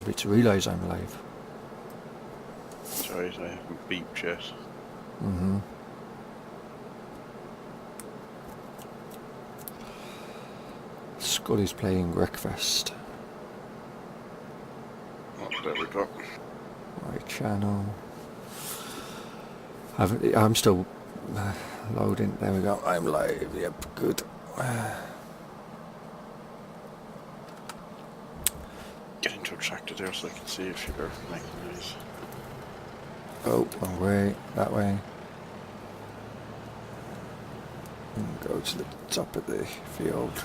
probably to realise I'm alive. That's right, I haven't beeped yet. Mm-hmm. Scully's playing breakfast. Oh, there we go. My channel. I'm still loading. There we go. I'm live. Yep, good. Get into a tractor there so I can see if you're making noise. Oh, wrong way. That way. And go to the top of the field.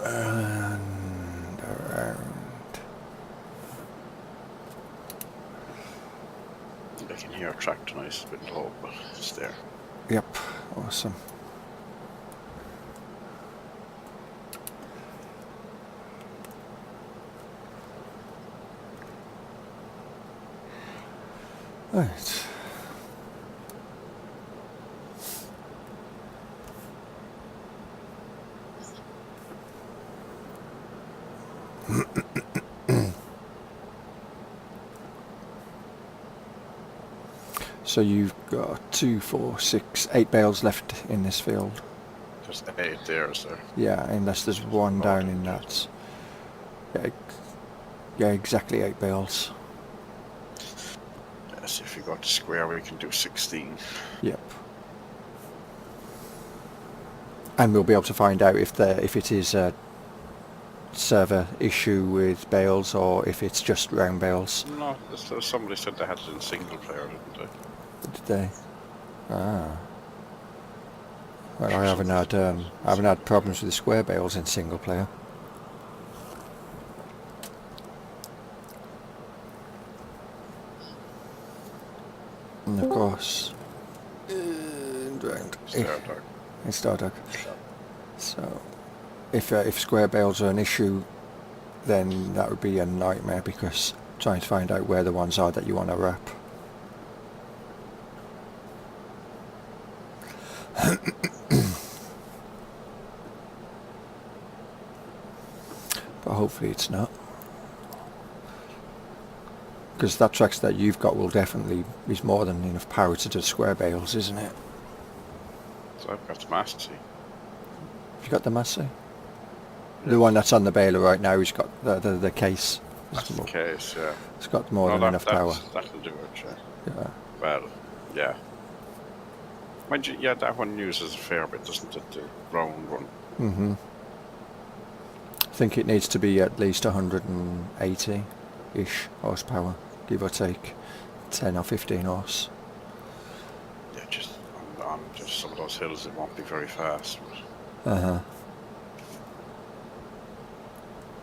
And around. I can hear a tractor noise, a bit low, but it's there. Yep, awesome. Right. So you've got 2, 4, 6, 8 bales left in this field. There's 8 there, is there? Yeah, unless there's one down in that. Yeah, exactly 8 bales. Yes, if you go to square, we can do 16. Yep. And we'll be able to find out if it is a server issue with bales or if it's just round bales. No, somebody said they had it in single player, didn't they? Did they? Ah. Well, I haven't had problems with the square bales in single player. And of course, in Stardog. So, if square bales are an issue, then that would be a nightmare because trying to find out where the ones are that you want to wrap. But hopefully it's not. Because that tractor that you've got will definitely is more than enough power to do square bales, isn't it? So I've got the Massey. Have you got the Massey? Yeah. The one that's on the baler right now, he's got the case. That's the case, yeah. It's got more than enough power. That'll do it, yeah. Yeah. Well, yeah. Mind you, yeah, that one uses a fair bit, doesn't it? The round one. Mm-hmm. I think it needs to be at least 180-ish horsepower, give or take 10 or 15 horse. Yeah, just on just some of those hills it won't be very fast. Uh-huh.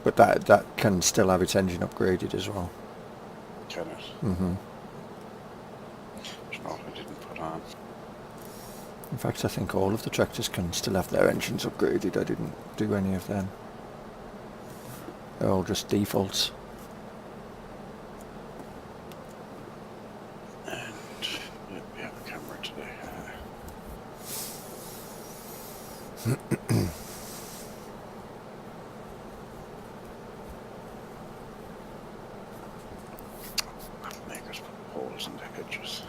But that can still have its engine upgraded as well. Can it? Mm-hmm. Which not I didn't put on. In fact, I think all of the tractors can still have their engines upgraded. I didn't do any of them. They're all just defaults. And yeah, we have a camera today. Makers put holes in the hedges.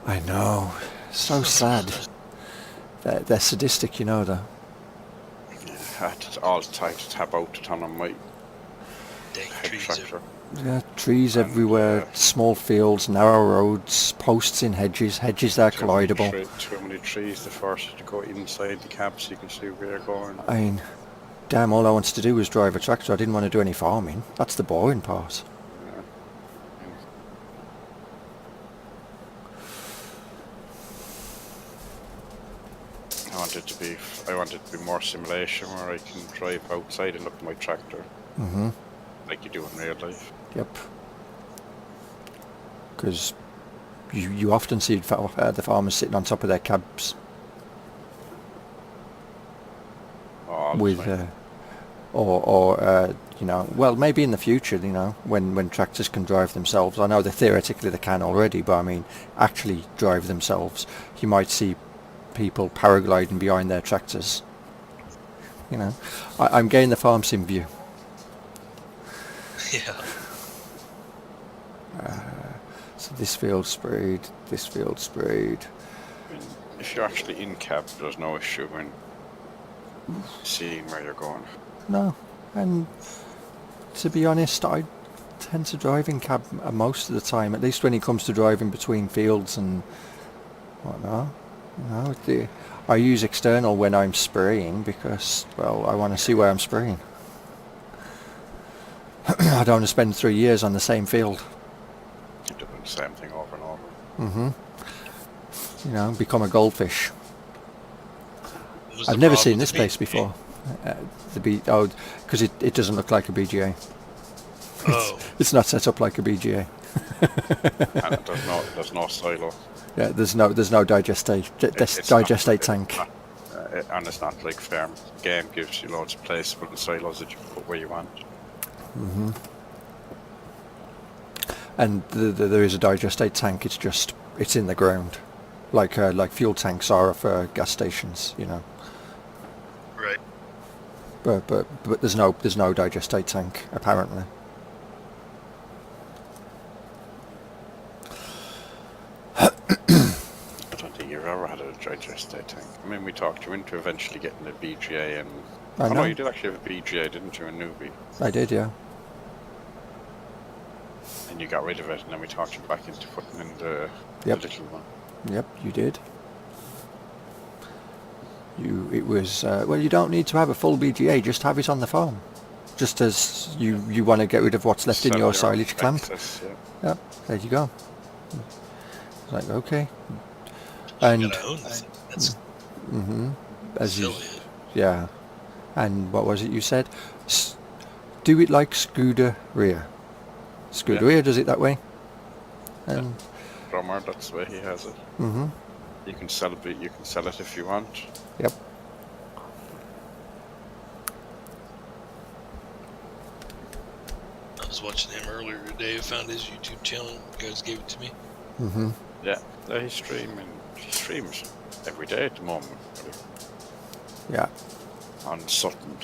I know. So sad. They're sadistic, you know, though. Yeah, it's all tight to tap out the ton on my head tractor. Yeah, trees everywhere, small fields, narrow roads, posts in hedges, hedges that are collidable. Too many trees to force you to go inside the cab so you can see where you're going. I mean, damn, all I wanted to do was drive a tractor. I didn't want to do any farming. That's the boring part. I wanted to be more simulation where I can drive outside and look at my tractor. Mm-hmm. Like you do in real life. Yep. Because you often see the farmers sitting on top of their cabs. Oh, with or you know, well, maybe in the future, you know, when tractors can drive themselves. I know that theoretically they can already, but I mean, actually drive themselves. You might see people paragliding behind their tractors. You know, I'm getting the farm sim view. Yeah. So this field sprayed, this field sprayed. I mean, if you're actually in cab, there's no issue in seeing where you're going. No, and to be honest, I tend to drive in cab most of the time, at least when it comes to driving between fields and whatnot. No, I use external when I'm spraying because, well, I want to see where I'm spraying. I don't want to spend 3 years on the same field. You're doing the same thing over and over. Mm-hmm. You know, become a goldfish. Was the I've never problem seen with this the place BGA? before. Because it doesn't look like a BGA. Oh, It's not set up like a BGA. And there's no silo. Yeah, there's no digestate It's digestate not, tank. and it's not like farm. Game gives you loads of place for the silos that you can put where you want. Mm-hmm. And there is a digestate tank. It's in the ground, like fuel tanks are for gas stations, you know. right. But there's no digestate tank apparently. I don't think you've ever had a digestate tank. I mean, we talked you into eventually getting a BGA, and I no, know. you did actually have a BGA, didn't you, a newbie? I did, yeah. And you got rid of it, and then we talked you back into putting in the Yep. little one. Yep, you did. It was well. You don't need to have a full BGA. Just have it on the farm. Just as you want to get rid of what's left in Sell your silage clamp. excess, yeah. Yep, there you go. It's like okay, You and gotta own this. That's as you silly. yeah, and what was it you said? Do it like Scuderia. Scuderia does it that way. And Drummer, that's the way he has it. mhm, You can sell it, you can sell it if you want. yep. I was watching him earlier today. I found his YouTube channel. You guys gave it to me. Mhm. Yeah, he's streaming. He streams every day at the moment. Yeah. On Sutton.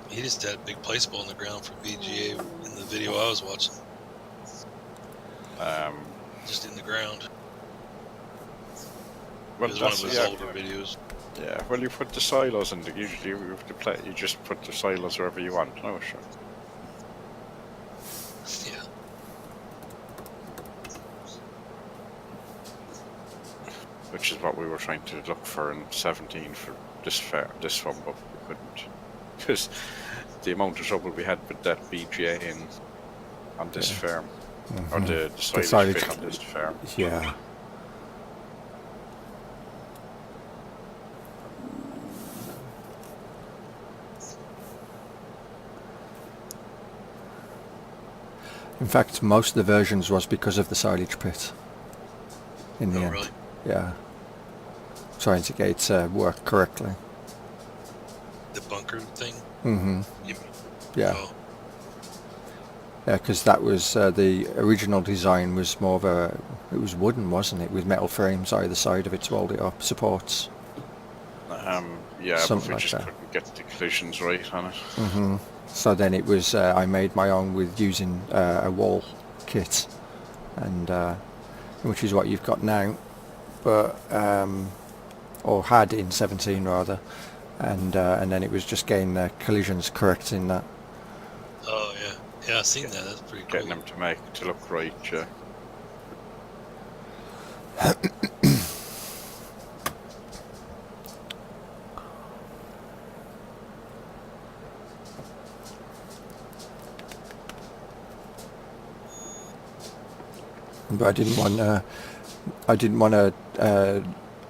He just had a big place ball on the ground for BGA in the video I was watching. Just in the ground. Well, It was one of that's his older videos. yeah. Well, you put the silos in. Usually, you have to play. You just put the silos wherever you want. No, sure. Yeah. Which is what we were trying to look for in 17 for this one, but we couldn't because the amount of trouble we had with that BGA in on this farm, or the silage silage bit on this farm. Yeah. In fact, most of the versions was because of the silage pit. In the Oh, end, really? yeah. Trying to get it to work correctly. The bunker thing? Mm-hmm. You, Yeah. Oh, Yeah, because that was the original design was more of a. It was wooden, wasn't it, with metal frames either side of it to hold it up, supports. Yeah, Something but we like just that. couldn't get the collisions right on it. Hmm. So then it was. I made my own with using a wall kit, and which is what you've got now, but or had in 17 rather, and then it was just getting the collisions correct in that. oh yeah. Yeah, I've seen that. That's pretty cool. Getting them to make to look right. Yeah. But I didn't want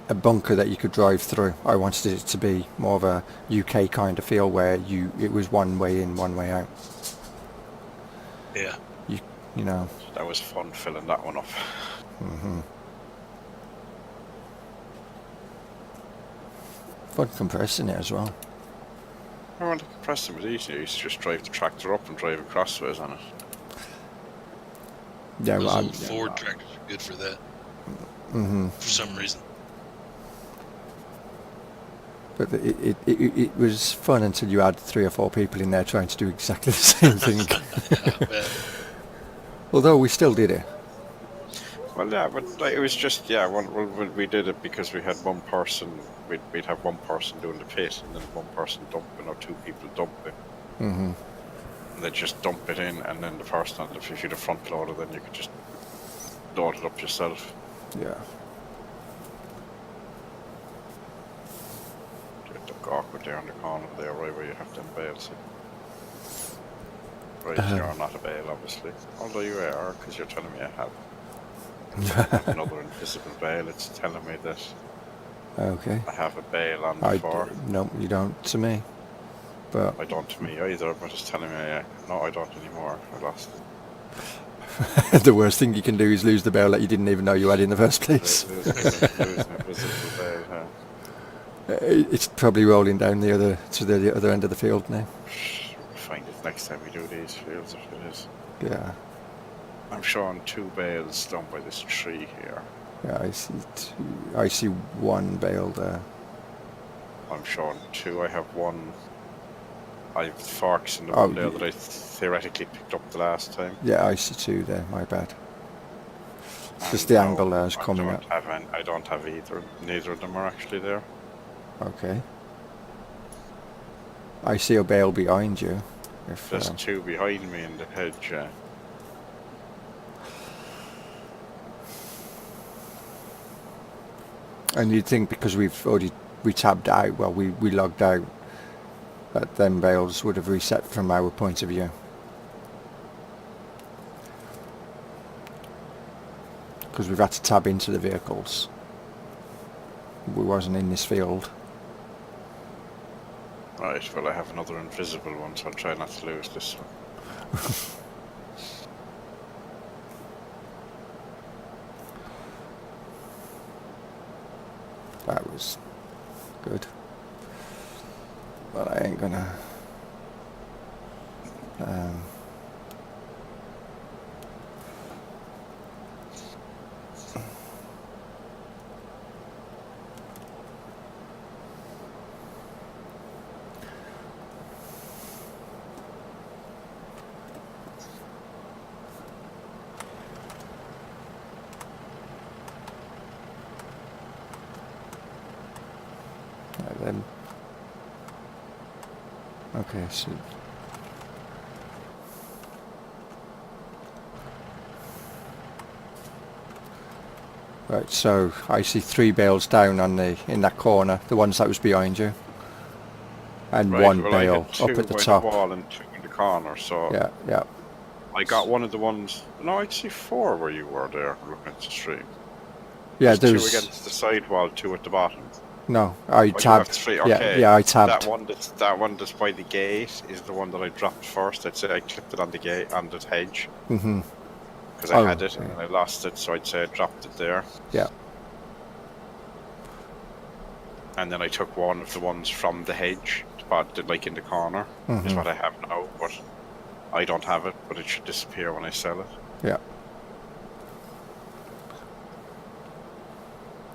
a bunker that you could drive through. I wanted it to be more of a UK kind of feel where it was one way in, one way out. Yeah. You know. That was fun filling that one up. Hmm. Fun compressing it as well. Remember when the compressor was easy, I used to just drive the tractor up and drive it crossways on it. Yeah, Those well, old Ford tractors are good for that. mm-hmm. For some reason. But it was fun until you had 3 or 4 people in there trying to do exactly the same thing. Yeah, I bet. Although we still did it. Well, yeah, but like, it was just we did it because we had one person. We'd have one person doing the pit, and then one person dumping, or 2 people dumping, Mm-hmm. and they'd just dump it in, and then the person, if you had a front loader, then you could just load it up yourself. Yeah. It look awkward there on the corner there, right where you have them bales. Right, you're not a bale, obviously. Although you are, because you're telling me I have another invisible bale. It's telling me that Okay. I have a bale on the floor. No, you don't to me. But I don't to me either, but it's telling me, no, I don't anymore. I lost it. the worst thing you can do is lose the bale that you didn't even know you had in the first place. Lose an invisible bale, It's probably rolling down to the other end of the field now. We'll find it next time we do these fields, if it is. Yeah. I'm showing 2 bales down by this tree here. Yeah, I see 1 bale there. I'm showing 2. I have 1. I have forks in the one there that I theoretically picked up the last time. Yeah, I see 2 there. My bad. Just the angle there is coming up. I don't have either. Neither of them are actually there. Okay. I see a bale behind you. There's 2 behind me in the hedge. And you'd think because we tabbed out, well, we logged out, that them bales would have reset from our point of view. Because we've had to tab into the vehicles. We wasn't in this field. Right, well, I have another invisible one, so I'll try not to lose this one. That was good. But I ain't gonna... then... Okay, so... Right, so I see 3 bales down in that corner, the ones that was behind you. And right, 1 well, I bale had 2 up at the by top. The wall and 2 in the corner, so Yeah, yeah. I got one of the ones. No, I'd see 4 where you were there looking at the stream. Yeah, There's 2 there's... against the side wall, 2 at the bottom. No, I You tabbed. have 3, Yeah, okay. yeah, I tabbed. That one that's by the gate is the one that I dropped first. I'd say I clipped it on the gate, on the hedge. Mm-hmm. Because I had it and I lost it, so I'd say I dropped it there. Yeah. And then I took one of the ones from the hedge, like in the corner, is what I have now. But I don't have it, but it should disappear when I sell it. Yeah.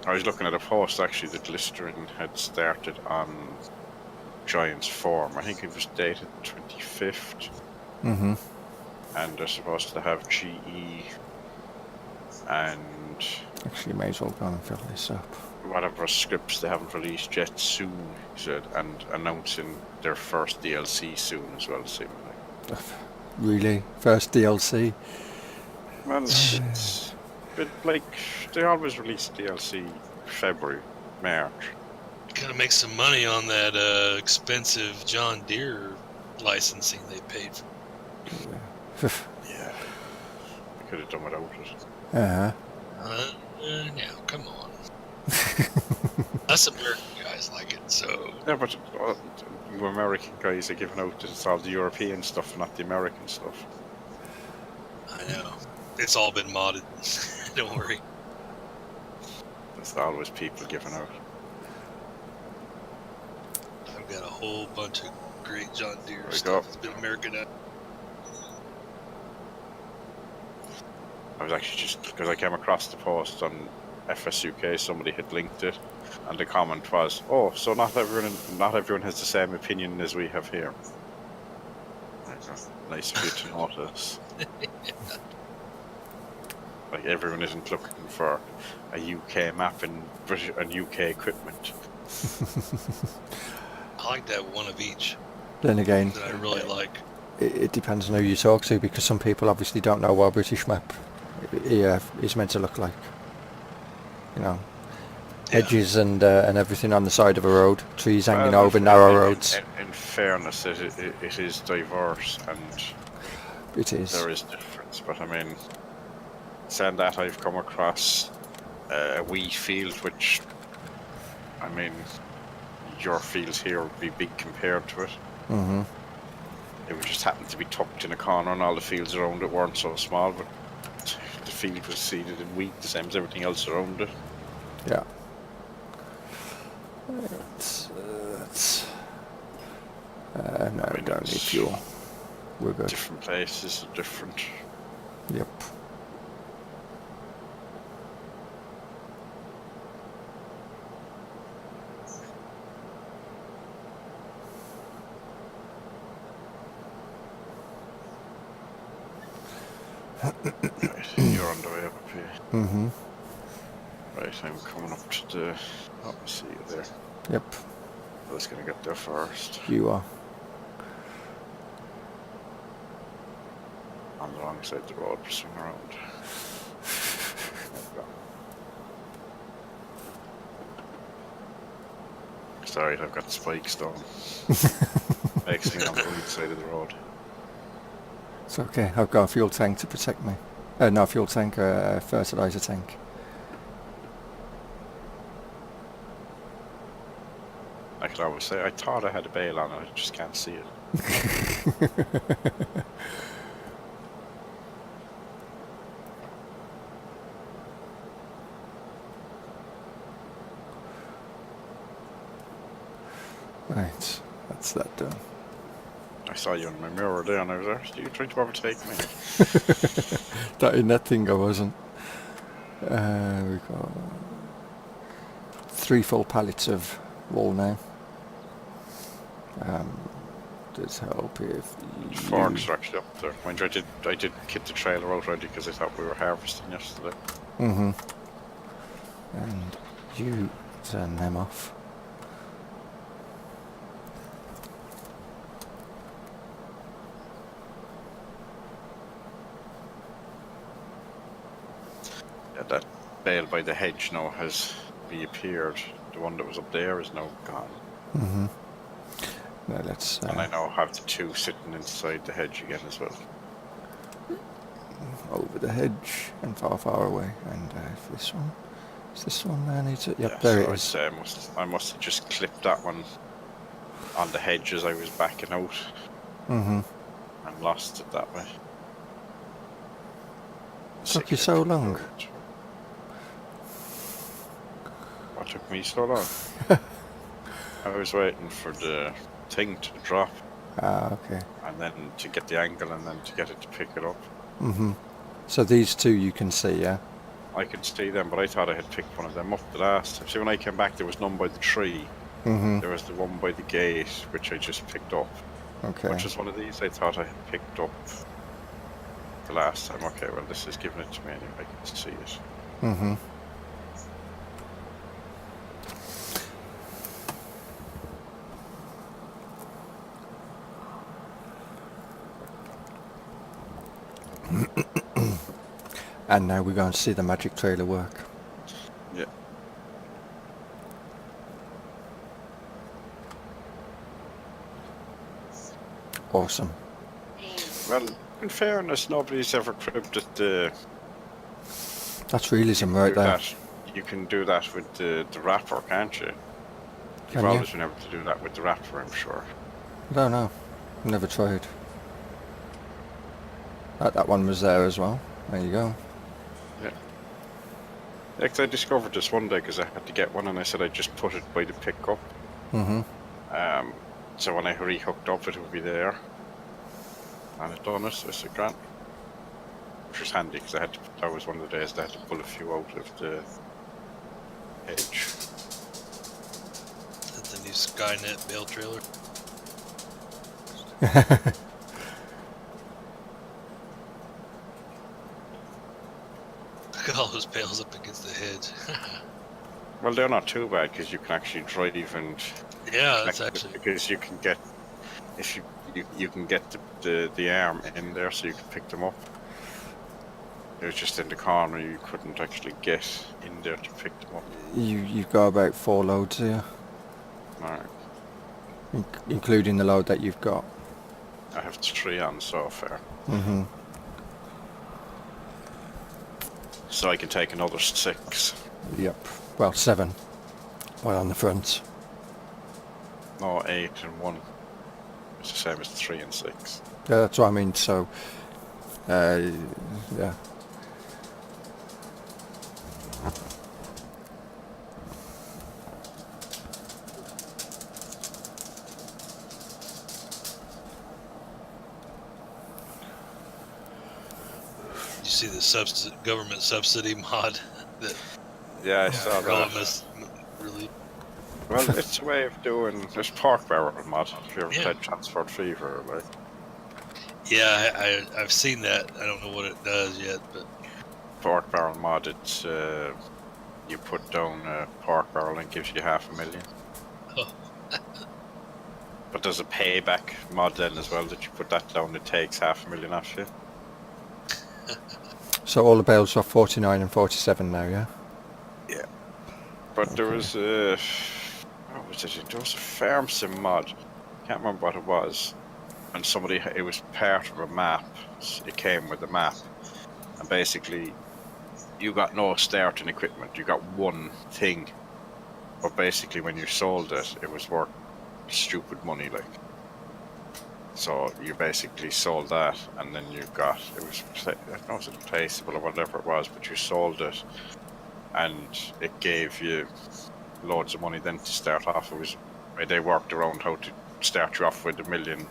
I was looking at a post actually that Listerine had started on Giant's Form. I think it was dated 25th. Mm-hmm. And they're supposed to have GE and Actually, may as well go and fill this up. whatever scripts they haven't released yet soon, he said, and announcing their first DLC soon as well, seemingly. Really? First DLC? Well, it's like they always release DLC February, March. Gotta make some money on that expensive John Deere licensing they paid for. Yeah, we could have done without it. Uh-huh. No, come on. Us American guys like it, so... Yeah, but you American guys are giving out that it's all the European stuff, not the American stuff. I know. It's all been modded. Don't worry. There's always people giving out. we've got a whole bunch of great John Deere we stuff go. that's been Americanized. I was actually just because I came across the post on FSUK, somebody had linked it, and the comment was, "Oh, so not everyone has the same opinion as we have here." Nice of you to notice. Like everyone isn't looking for a UK map and UK equipment. I like that one of each Then again, that I really like. it depends on who you talk to, because some people obviously don't know what a British map is meant to look like. You know, hedges and everything on the side of a road, trees hanging over narrow roads. In fairness, it is diverse and It is. there is difference. But I mean, saying that, I've come across a wee field which, I mean, your fields here would be big compared to it. Mm-hmm. It would just happen to be tucked in a corner, and all the fields around it weren't so small, but the field was seeded in wheat, the same as everything else around it. Yeah. No, I mean, don't need fuel. We're good. Different places are different. Yep. Right, you're on the way up here. Mm-hmm. Right, I'm coming up to the... Oh, I see you there. Yep. I was going to get there first. You are. On the wrong side of the road, swing around. There we go. Sorry, I've got spikes down. Makes me on the right side of the road. It's okay. I've got a fuel tank to protect me. No, fuel tank, fertilizer tank. I could always say, I thought I had a bale on it, I just can't see it. Right, that's that done. I saw you in my mirror there and I was like, are you trying to overtake me? In that thing I wasn't. We've got 3 full pallets of wool now. Does help if you... Forks are actually up there. Mind you, I did kit the trailer out already because I thought we were harvesting yesterday. Mm-hmm. And you turn them off. Yeah, that bale by the hedge now has reappeared. The one that was up there is now gone. Mm-hmm. Now let's... And I now have the 2 sitting inside the hedge again as well. over the hedge and far, far away. And if this one... Is this one there needs it? Yep, Yeah, there so it is. I must have just clipped that one on the hedge as I was backing out. Mm-hmm. And lost it that way. Took you so long. What took me so long? I was waiting for the thing to drop Ah, okay. and then to get the angle and then to get it to pick it up. Mm-hmm. So these 2 you can see, yeah? I could see them, but I thought I had picked one of them up the last time. See, when I came back, there was none by the tree. Mm-hmm. There was the one by the gate, which I just picked up. Okay. Which is one of these I thought I had picked up the last time. Okay, well, this is giving it to me anyway. I can see it. Mm-hmm. And now we're going to see the magic trailer work. Yeah. Awesome. Well, in fairness, nobody's ever cribbed at the... That's realism right do there. that. You can do that with the wrapper, can't you? Can You've you? always been able to do that with the wrapper, I'm sure. I don't know. Never tried. That one was there as well. There you go. Yeah, 'cause I discovered this one day because I had to get one and I said I'd just put it by the pickup. Mm-hmm. So when I re-hooked up, it would be there. And it done it, so it's a grand. Which was handy, because that was one of the days that I had to pull a few out of the hedge. That's the new Skynet bale trailer. Look at all those bales up against the hedge. Well, they're not too bad, because you can actually drive and... Yeah, that's connect it, actually... because you can get... If you can get the arm in there, so you can pick them up. It was just in the corner, you couldn't actually get in there to pick them up. You've got about 4 loads here, Alright. including the load that you've got. I have 3 on so far. Mm-hmm. So I can take another 6. Yep. Well, 7. Well, on the front. No, 8 and 1. It's the same as 3 and 6. Yeah, that's what I mean. So, yeah. You see the government subsidy mod that Yeah, I saw that. Must really... Well, it's a way of doing... There's pork barrel mod, if you ever Yeah. played Transport Fever, like... Yeah, I've seen that. I don't know what it does yet, but Pork barrel mod, it's... you put down a pork barrel and it gives you $500,000. oh, But there's a payback mod then as well, that you put that down, it takes $500,000 off you. So all the bales are 49 and 47 now, yeah? Yeah. But there was a... What was it? There was a farm sim mod. Can't remember what it was. And somebody... It was part of a map. It came with a map. And basically, you got no starting equipment. You got one thing. But basically, when you sold it, it was worth stupid money, like. So you basically sold that, and then you got, it was, I don't know if it was replaceable or whatever it was, but you sold it, and it gave you loads of money then to start off. It was, they worked around how to start you off with $1 million,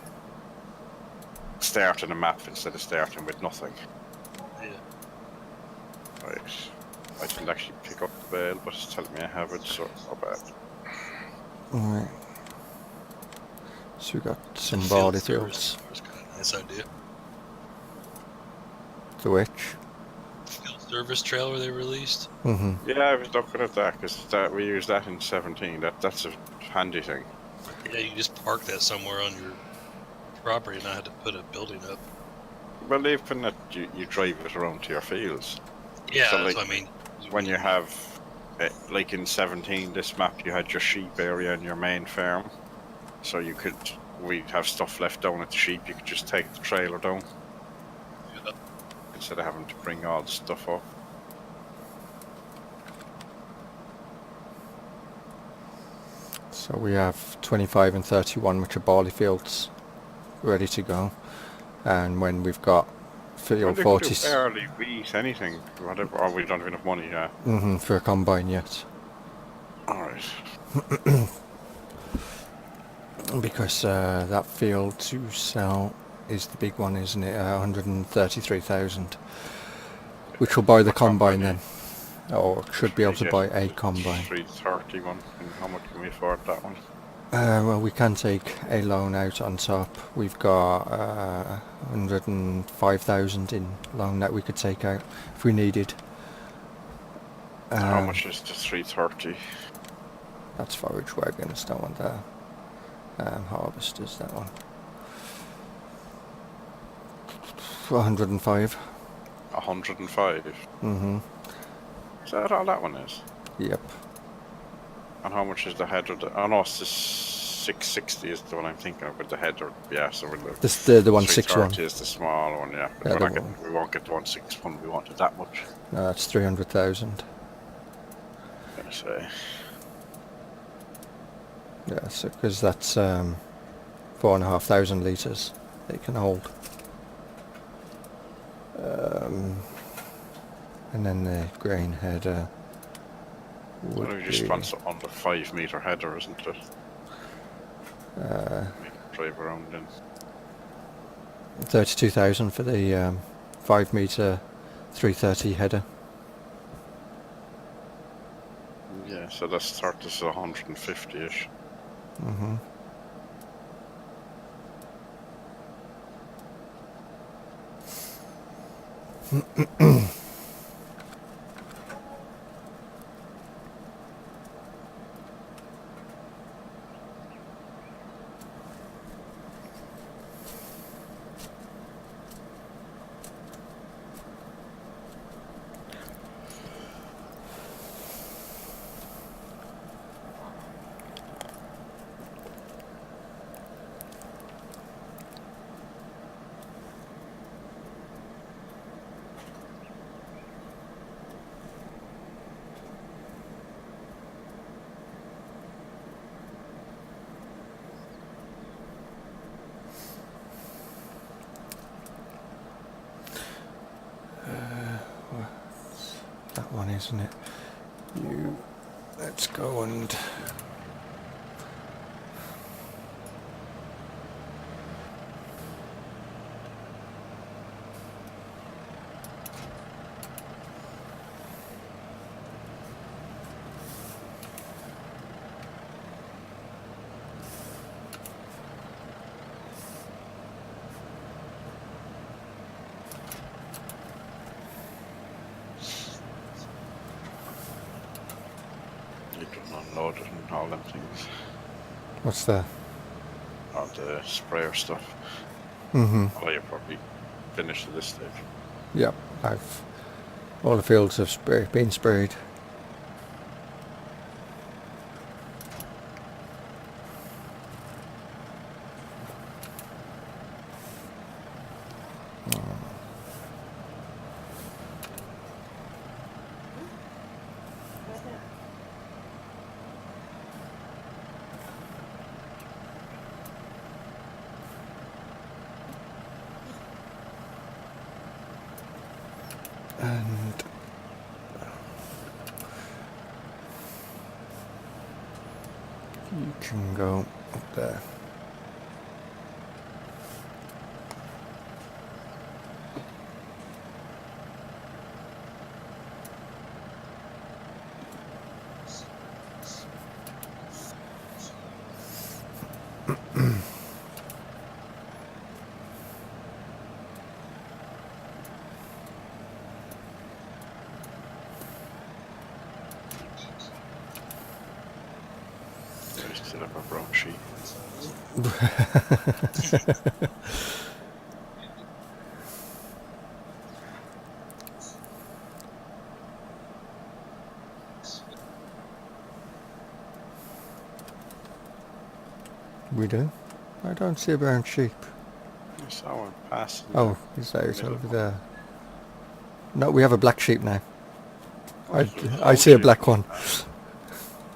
starting a map instead of starting with nothing. yeah. Right. I didn't actually pick up the bale, but it's telling me I have it, so not bad. Alright. So we got some The barley field fields. service was kind of a nice idea. The which? Field service trailer they released. Mm-hmm. Yeah, I was looking at that, because we used that in 17. That's a handy thing. Yeah, you just park that somewhere on your property and not have to put a building up. Well, even that you drive it around to your fields. Yeah, So, that's like, what I mean. When you have, like in 17, this map, you had your sheep area and your main farm. So we'd have stuff left down at the sheep, you could just take the trailer down. Yeah. Instead of having to bring all the stuff up. So we have 25 and 31, which are barley fields, ready to go. And when we've got Well, field they 40 could do barley, wheat, anything, whatever. Or we don't have enough money yet. for a combine yet. Alright. Because that field to sell is the big one, isn't it? 133,000, which will buy the combine then, or should be able to buy a combine. 331. And how much can we afford that one? Well, we can take a loan out on top. We've got 105,000 in loan that we could take out if we needed. How much is the 330? That's forage wagons, that one there. Harvesters, that one. 105. 105. Mm-hmm. Is that all that one is? Yep. And how much is the header? Oh no, it's the 660 is the one I'm thinking of with the header. Yeah, so with This the 161. 330 is the small one, yeah. But Yeah, we won't get the 161, we wanted that much. No, that's 300,000. Let me say. Yeah, so because that's 4,500 litres they can hold. And then the grain header would Well, we just be... want under 5 metre header, isn't it? We can drive around in. 32,000 for the 5 metre 330 header. Yeah, so that's start is 150-ish. Mm-hmm. That one, isn't it? Let's go and You can unload it and all them things. what's that? All the sprayer stuff. Mm-hmm. Oh, you're probably finished at this stage. Yep, all the fields have been sprayed. And you can go up there. I still have a brown sheet. We do? I don't see a brown sheep. I saw one passing. Oh, is that it middle over one. there? No, we have a black sheep now. Oh, there's a I whole see a sheep. black one.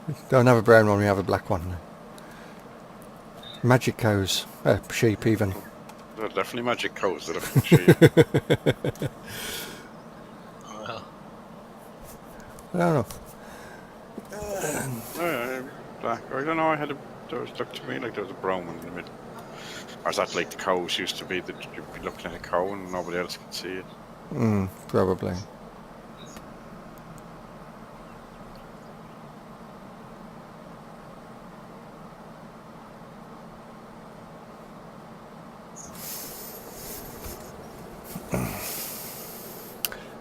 We don't have a brown one, we have a black one now. Magic cows. Sheep even. They're definitely magic cows. They're definitely sheep. Well, I don't know. Oh, yeah, black. I don't know. There was looked to me like there was a brown one in the middle. Or is that like the cows used to be that you'd be looking at a cow and nobody else could see it? Probably.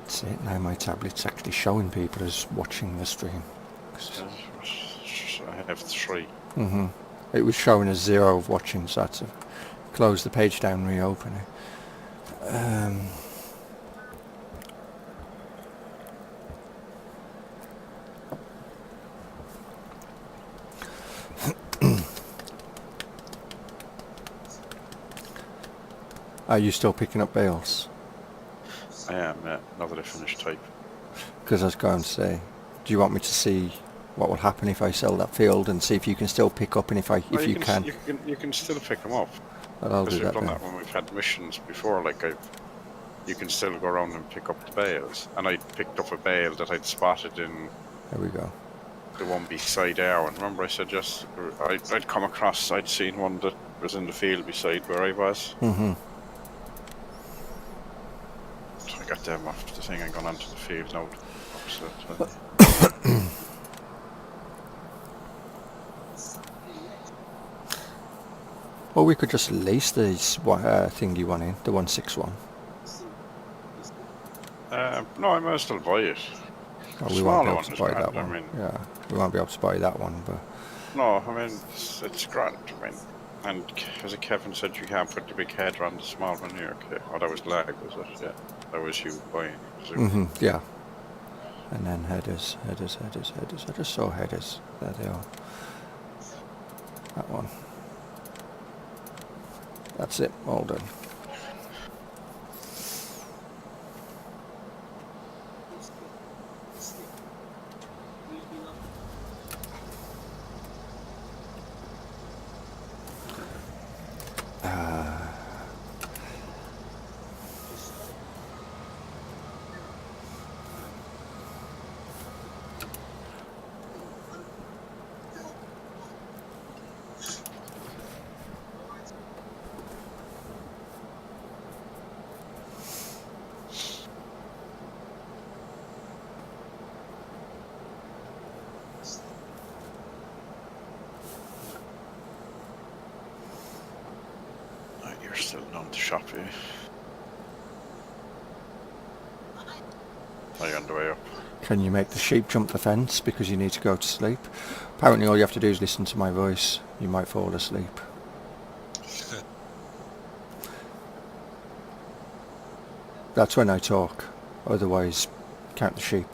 That's it, now my tablet's actually showing people as watching the stream. I have 3. Mm-hmm. It was showing as 0 of watching, so I had to close the page down and reopen it. Are you still picking up bales? I am, now that I finished type. Because I was going to say, do you want me to see what will happen if I sell that field and see if you can still pick up, and if you can? You can still pick them up. Well, I'll do Because we've that done then. that when we've had missions before. Like you can still go around and pick up the bales. And I picked up a bale that I'd spotted in There we go. the one beside Arwen. Remember I said just I'd come across, I'd seen one that was in the field beside where I was. Mm-hmm. So I got them off the thing and gone onto the field now. Opposite. Or we could just lease this thingy one in, the 161. No, I might still buy it. Oh, The we won't be smaller able one to is buy grand, that one. I mean, Yeah, we won't be able to buy that one, but no, I mean it's grand. I mean, and as Kevin said, you can't put the big header on the small one here. Okay. Oh, that was lag, was it? Yeah, that was you buying. yeah. And then headers. I just saw headers. There they are. That one. That's it. All done. You're still down the shop, eh? Are you on the way up? Can you make the sheep jump the fence because you need to go to sleep? Apparently all you have to do is listen to my voice. You might fall asleep. That's when I talk. Otherwise, count the sheep.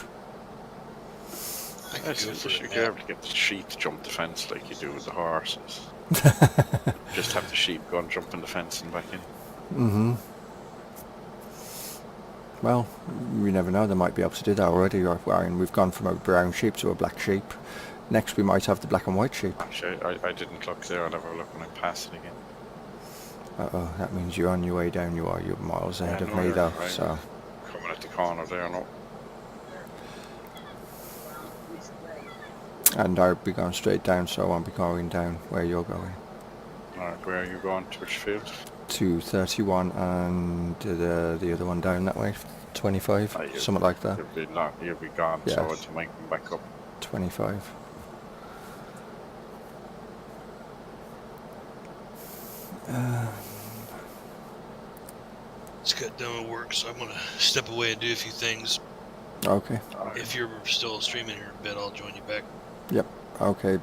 I I could go think for you should a be able nap. to get the sheep to jump the fence like you do with the horses. Just have the sheep go and jump in the fence and back in. Mm-hmm. Well, we never know. They might be able to do that already. And we've gone from a brown sheep to a black sheep. Next we might have the black and white sheep. Actually, I didn't look there. I'll have a look when I pass it again. Uh-oh, that means you're on your way down. You're miles ahead Yeah, of no, me you're though, right. so... Coming at the corner there, no. And I'll be going straight down, so I won't be going down where you're going. Alright, where are you going? To which field? To 31 and the other one down that way, 25, something like that. You'll be gone, Yeah. so you might come back up. 25. Just got done with work, so I'm gonna step away and do a few things. Okay. If you're still streaming here in a bit, I'll join you back. Yep. Okay.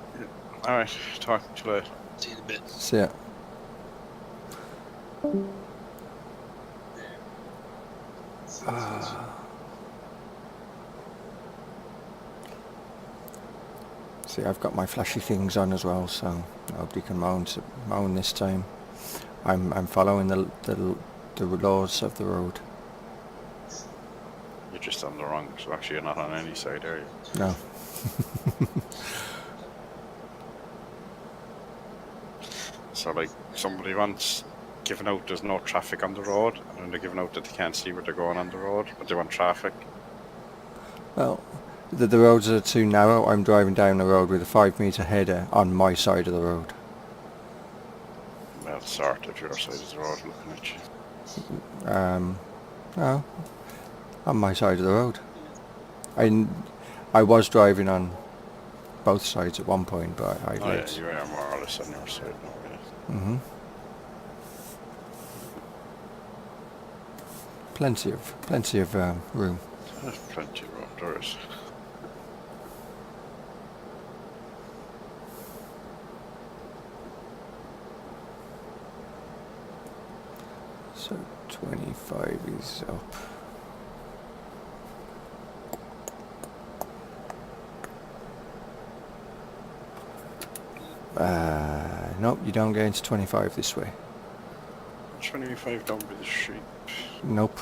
Alright, talk to you later. See you in a bit. See ya. See, I've got my flashy things on as well, so nobody can moan this time. I'm following the laws of the road. You're just on the wrong, so actually you're not on any side, are you? No. So like, somebody wants given out there's no traffic on the road, and then they're giving out that they can't see where they're going on the road, but they want traffic. Well, the roads are too narrow. I'm driving down the road with a 5-metre header on my side of the road. Well, sort of your side of the road looking at you. No, on my side of the road. I was driving on both sides at one point, but I Oh yeah, late. you are more or less on your side now, yeah. Mm-hmm. Plenty of room. There's plenty of road, there is. So 25 is up. Nope, you don't get into 25 this way. 25 down by the street. Nope.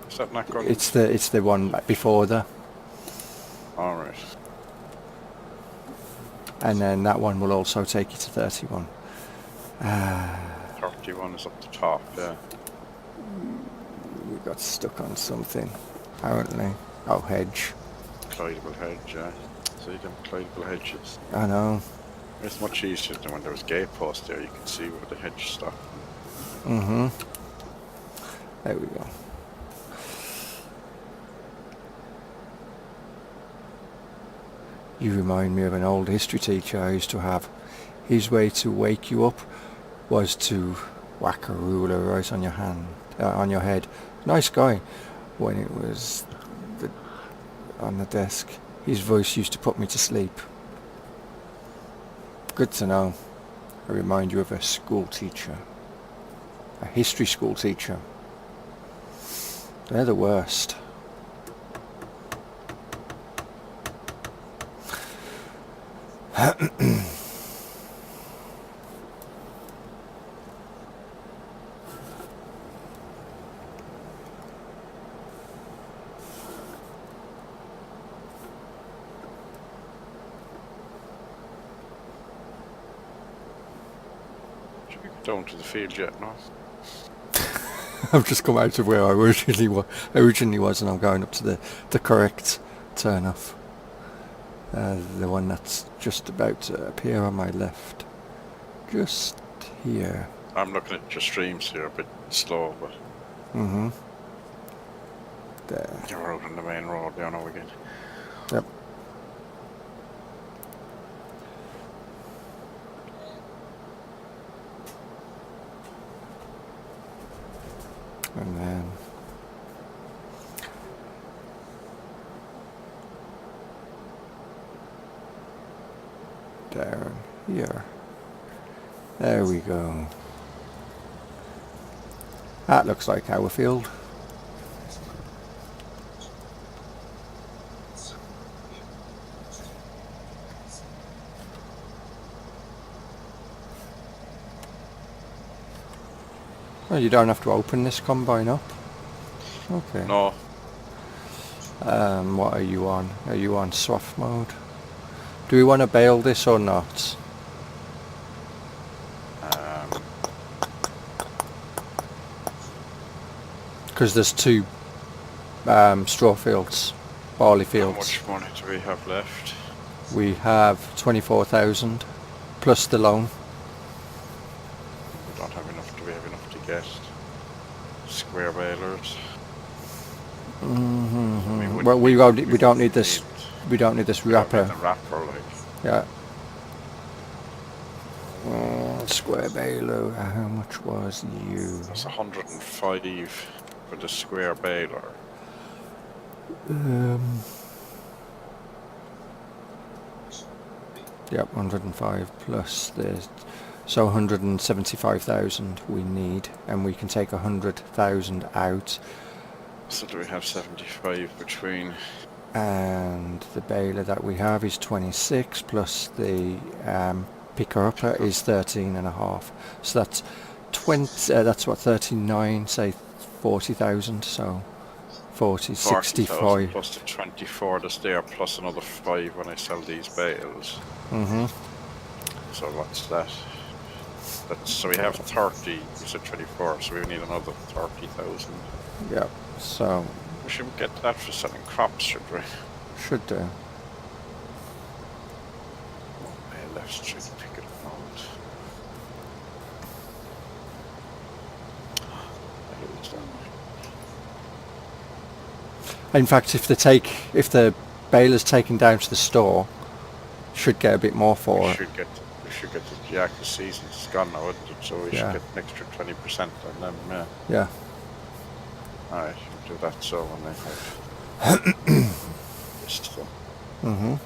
Is that not good? It's the one before there, Alright. and then that one will also take you to 31. 31 is up the top, yeah. We got stuck on something, apparently. Oh, hedge. Glidable hedge, yeah. See them glidable hedges. I know. It's much easier than when there was gate posts there. You can see where the hedge stopped. Mm-hmm. There we go. You remind me of an old history teacher I used to have. His way to wake you up was to whack a ruler right on your hand, on your head. Nice guy. When it was on the desk, his voice used to put me to sleep. Good to know. I remind you of a school teacher. A history school teacher. They're the worst. Should we go down to the field yet? No. I've just come out of where I originally was, and I'm going up to the correct turn off. The one that's just about to appear on my left. Just here. I'm looking at your streams here a bit slow, but Mm-hmm. There. you're out on the main road there now again. Yep. And then down here. There we go. That looks like our field. Well, you don't have to open this combine up. Okay. No, What are you on? Are you on soft mode? Do we want to bale this or not? Because there's two straw fields, barley how fields. much money do we have left? We have 24,000 plus the loan. We don't have enough. Do we have enough to get square balers? Mm-hmm. We Well, we don't need this. need- We don't need this we don't need wrapper. the wrapper, like. Yeah. Square baler. How much was you? That's 105 for the square baler. Yep, 105 plus this. So 175,000 we need, and we can take 100,000 out. So do we have 75 between? And the baler that we have is 26 plus the picker-upper is 13 and a half. So that's 20. That's what 39. Say 40,000. So 40, 40,000 65. plus the 24 that's there, plus another 5 when I sell these bales. Mhm. So what's that? So we have 30. You said 24, so we need another 30,000. Yep. So We should get that for selling crops, should we? should do. Yeah, left street, pick it up. In fact, if the baler's taken down to the store, should get a bit more for We it. should get the jack. The season's gone now, isn't it? So we Yeah. should get an extra 20% on them. Yeah. Yeah. Alright, we'll do that so when I have this stuff. Mhm.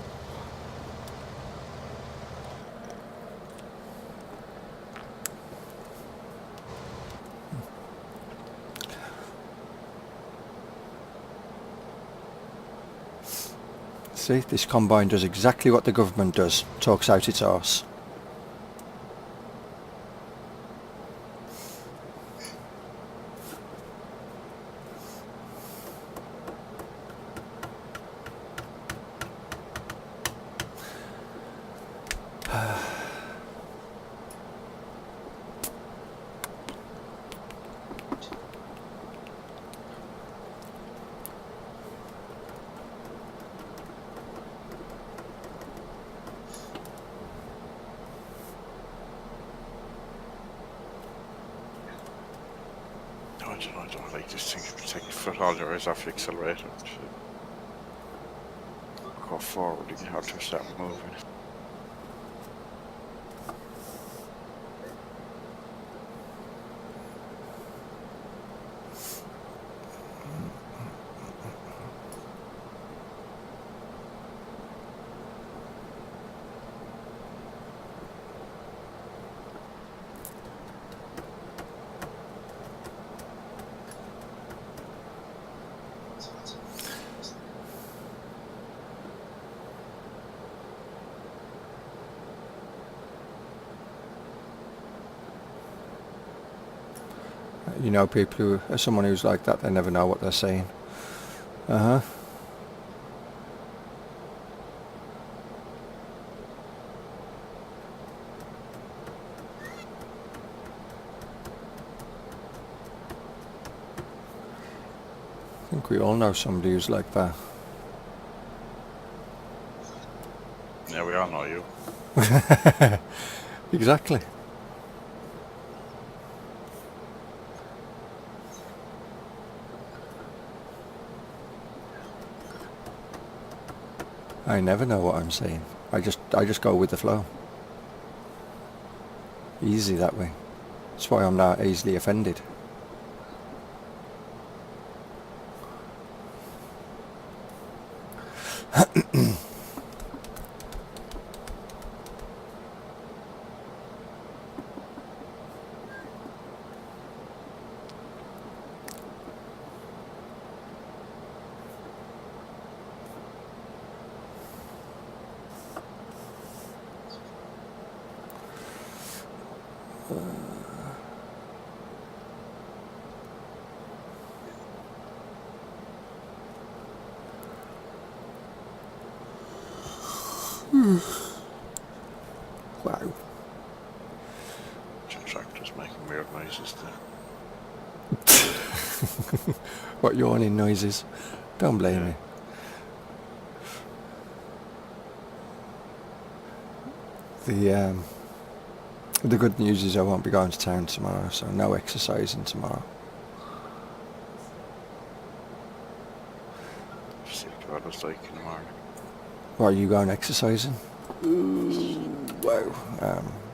See, this combine does exactly what the government does. Talks out its arse. I don't like this thing. You take your foot all your eyes off the accelerator. Go forward, you have to start moving. You know, people who are someone who's like that, they never know what they're saying. Uh-huh. I think we all know somebody who's like that. Yeah, we all know you. Exactly. I never know what I'm saying. I just go with the flow. Easy that way. That's why I'm not easily offended. Wow. Tractors making weird noises there. What yawning noises. Don't blame me. The good news is I won't be going to town tomorrow, so no exercising tomorrow. See what it's like in the morning. What, are you going exercising? Ooh, wow.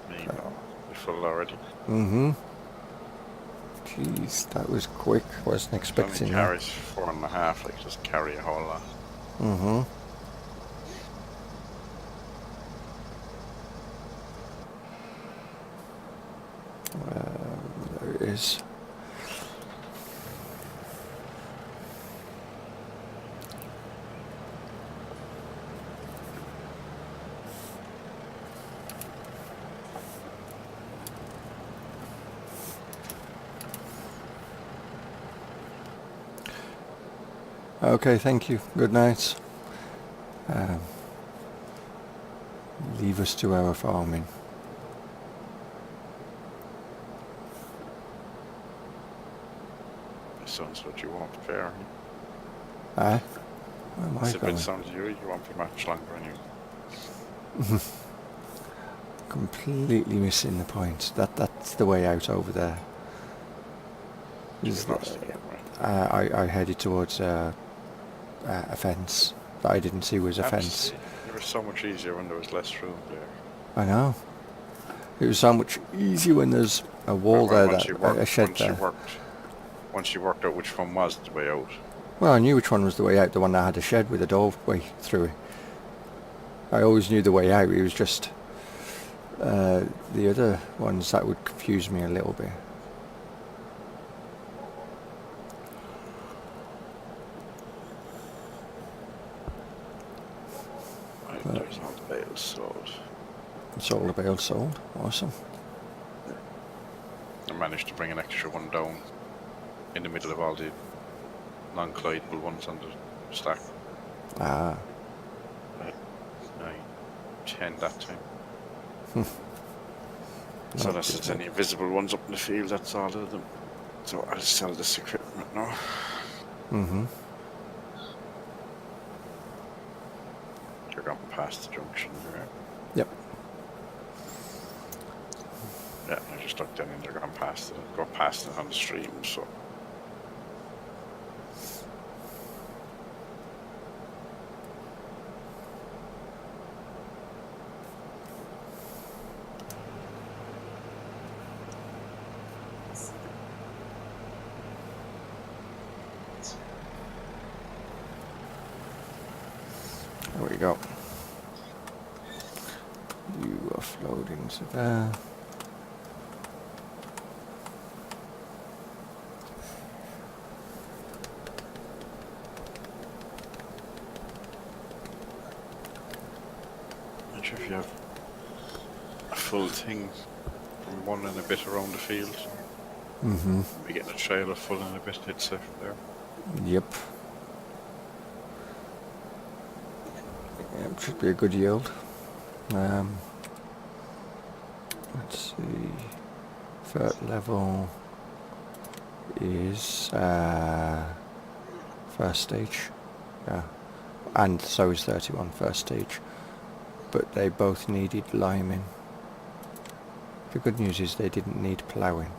Me, no. We're full already. Mm-hmm. Jeez, that was quick. Wasn't expecting that. Carries 4.5, like just carry a whole lot. Mm-hmm. There it is. Okay, thank you. Good night. Leave us to our farming. Sounds what you won't be fair. Ah? Where am I If it going? sounds you won't be much longer anyway. Completely missing the point. That's the way out over there. Is You're lost again, right? I headed towards a fence that I didn't see was a fence. It was so much easier when there was less room there. I know. It was so much easier when there's a wall there, a shed there. Once you worked out which one was the way out. Well, I knew which one was the way out, the one that had a shed with a doorway through it. I always knew the way out, it was just the other ones that would confuse me a little bit. Right, there's all the bales sold. It's all the bales sold. Awesome. I managed to bring an extra one down in the middle of all the non-collidable ones on the stack. Ah. 9, 10 that time. So Not that's too just bad. any visible ones up in the field, that's all of them. So I'll sell this equipment now. Mm-hmm. You're going past the junction there. Yep. Yeah, I just looked down and they're going past it. Go past it on the stream, so You offload into there. Imagine if you have a full thing from one and a bit around the field. Mm-hmm. We get a trailer full and a bit hit safe there. Yep. Yeah, it should be a good yield. Let's see. Third level is first stage. Yeah. And so is 31 first stage. But they both needed liming. The good news is they didn't need ploughing.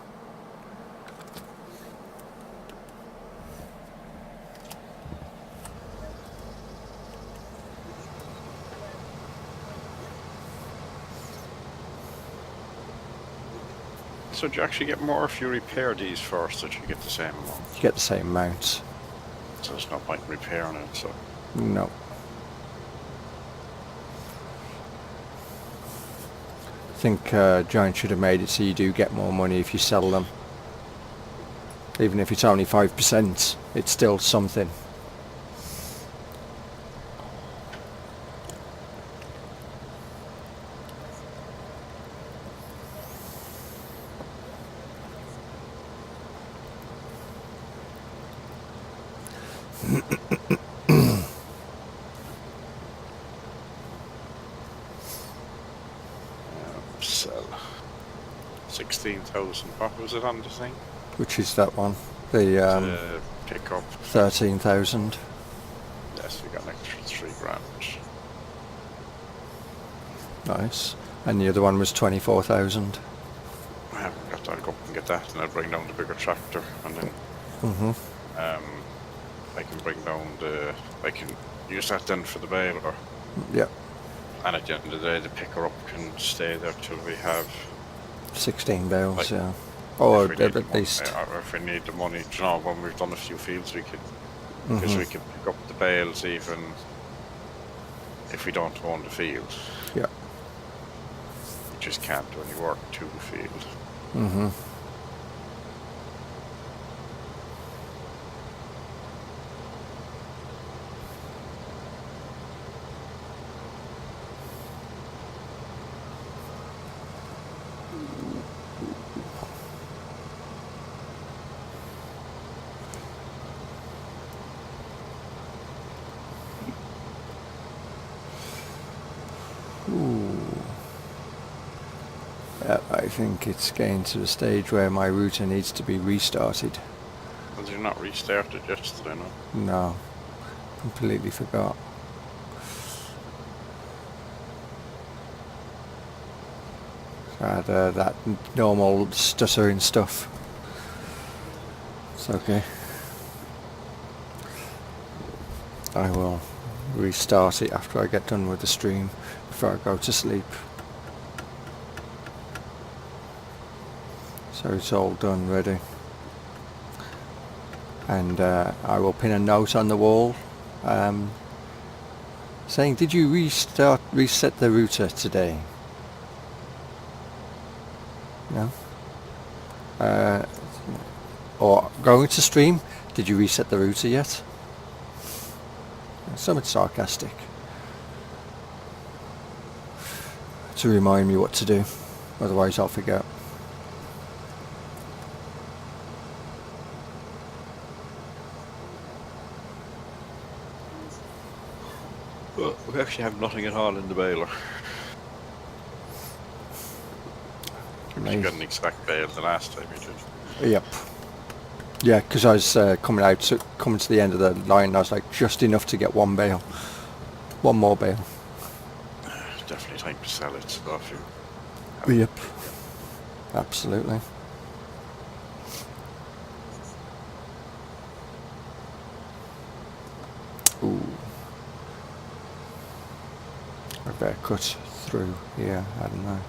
So do you actually get more if you repair these first, or do you get the same amount? You get the same amount. So there's no point in repairing it, so... No. I think Giant should have made it so you do get more money if you sell them. Even if it's only 5%, it's still something. Sell 16,000. What was it on the thing? Which is that one? The Pick up. 13,000. Yes, we got an extra 3 grand. Nice. And the other one was 24,000. I haven't got that. I'll go up and get that, and I'll bring down the bigger tractor, and then I can bring down the. I can use that then for the baler. Yep. And at the end of the day, the picker up can stay there till we have 16 bales, like, yeah. Or if we need the at money, least. or if we need the money, you know, when we've done a few fields, we could, because we can pick up the bales even if we don't own the field. Yeah. You just can't do any work to the field. Mm-hmm. I think it's getting to the stage where my router needs to be restarted. Well, you're not restarted yesterday, no? No, completely forgot. I had that normal stuttering stuff. It's okay. I will restart it after I get done with the stream, before I go to sleep. So it's all done, ready. And I will pin a note on the wall saying, did you reset the router today? No? Or going to stream, did you reset the router yet? Somewhat sarcastic. To remind me what to do, otherwise I'll forget. Well, we actually have nothing at all in the baler. You got an exact bale the last time you did. Yep. Yeah, because I was coming to the end of the line, I was like, just enough to get one bale. One more bale. Definitely time to sell it, so if you... Yep. Absolutely. Ooh. I better cut through here, I don't know.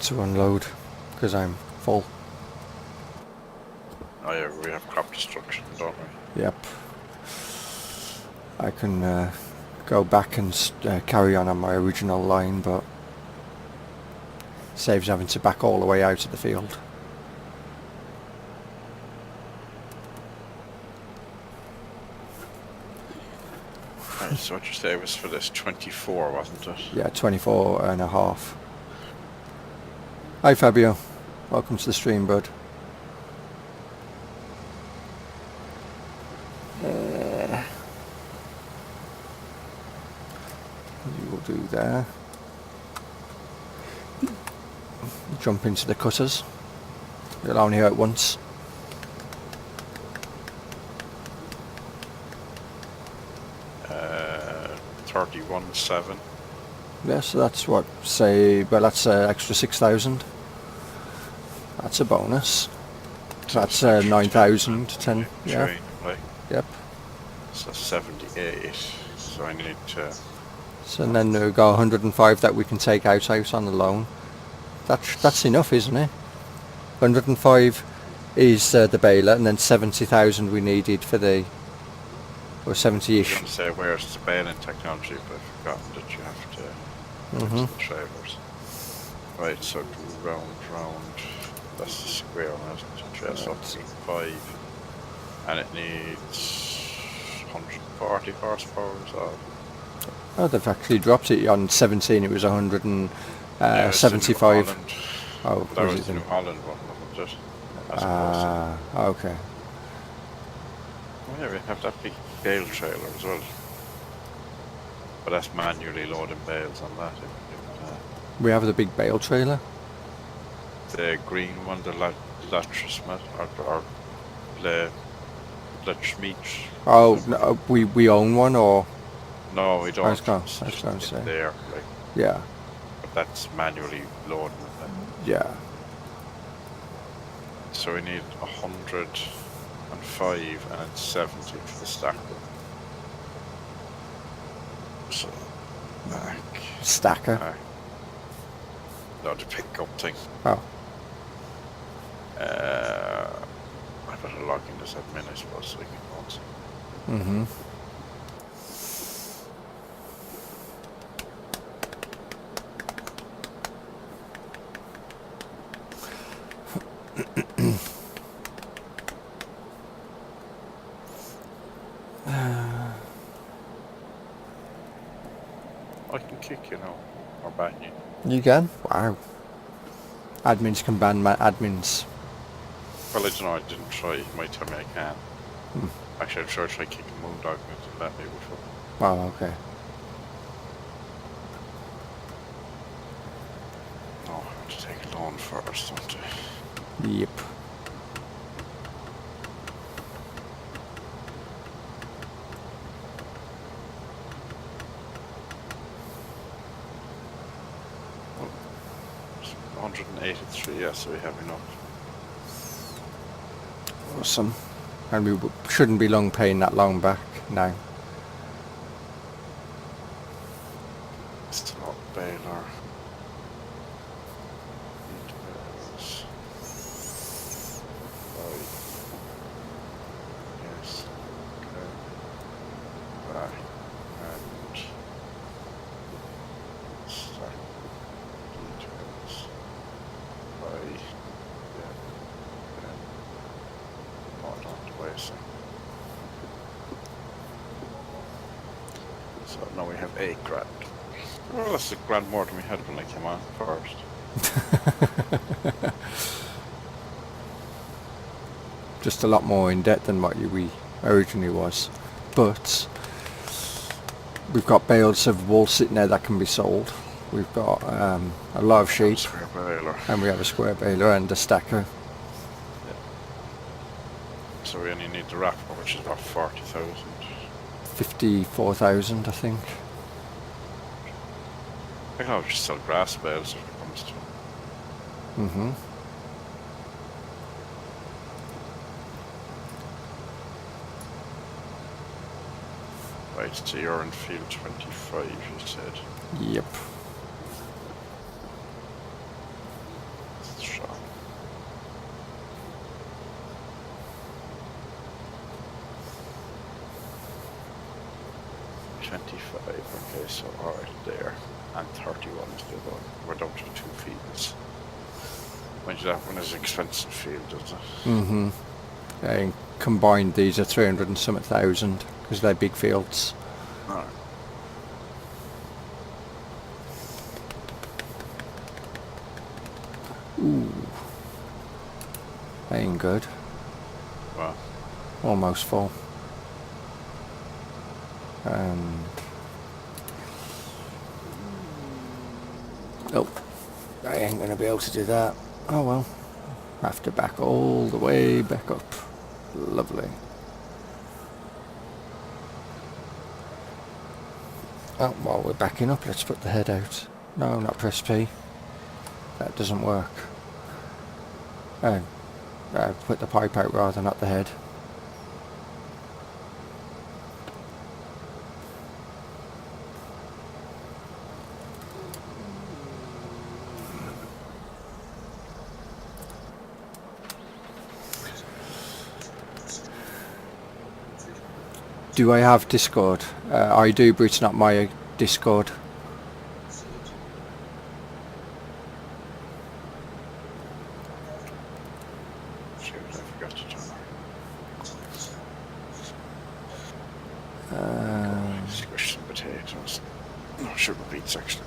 To unload, because I'm full. Oh yeah, we have crop destruction, don't we? Yep. I can go back and carry on my original line, but saves having to back all the way out of the field. Right, so what you say was for this 24, wasn't it? Yeah, 24 and a half. Hi Fabio, welcome to the stream, bud. You will do there. Jump into the cutters. You'll only hurt once. Uh, 31.7. Yeah, so that's what, say, well that's extra 6,000. That's a bonus. That's 9,000, 10, yeah. Train, right? Yep. So 78. So I need to. So and then we've got 105 that we can take out on the loan. That's enough, isn't it? 105 is the baler, and then 70,000 we needed for the, or I 70-ish. was going to say where's the bailing technology, but I've forgotten that you have to use the trailers. Right, so do round. That's the square one, isn't it? Just up to 5. And it needs 140 horsepower as well. Oh, they've actually dropped it on 17. It was Yeah, it's the New 175. Holland. Oh, That was was it the New then? Holland one, wasn't it? As opposed to. Okay. Oh yeah, we have that big bale trailer as well. But that's manually loading bales on that. We have the big bale trailer. The green one, the Latrismet, or the Latchmeat. Oh, no, we own one, or No, we don't. I was going It's to just say. there, like, Yeah, but that's manually loading it. yeah. So we need 105 and it's 70 for the stacker. So back. Stacker. No, the pickup thing. Oh, I better log in this admin, I suppose, so we can go on. mm-hmm. I can kick you now, or ban you. You can? Wow. Admins can ban admins. Well, I don't know, I didn't try. You might tell me I can. Hmm. Actually, I'm sure I tried kicking Moondog and it didn't let me before. Oh, okay. No, I have to take a loan first, don't I? Yep. It's 183, yeah, so we have enough. Awesome. And we shouldn't be long paying that loan back now. It's not Baylor. Details. Right. Yes. Okay. Back. And start details. Right. Yeah. Oh, not the way, so. So now we have 8 grand. Well, that's a grand more than we had when I came on first. Just a lot more in debt than what we originally was. But we've got bales of wool sitting there that can be sold. We've got a lot of sheep, Square baler. and we have a square baler and a stacker. So we only need the wrapper, which is about 40,000. 54,000, I think. I can always just sell grass bales if it comes to it. Mm-hmm. Right, so you're in field 25, you said. Yep. Sure. 25. Okay, so alright there. And 31 is the other one. We're down to 2 fields. Mind you, that one is an expensive field, doesn't it? Mm-hmm. And combined, these are 300 and some thousand because they're big fields. Alright. Ooh. That ain't good. Well, Almost full. And oh, I ain't gonna be able to do that. Oh well. Have to back all the way back up. Lovely. Oh, while we're backing up, let's put the head out. No, not press P. That doesn't work. Put the pipe out rather, not the head. Do I have Discord? I do, but it's not my Discord. shoot, I forgot to turn squish some potatoes. No, sugar beets actually.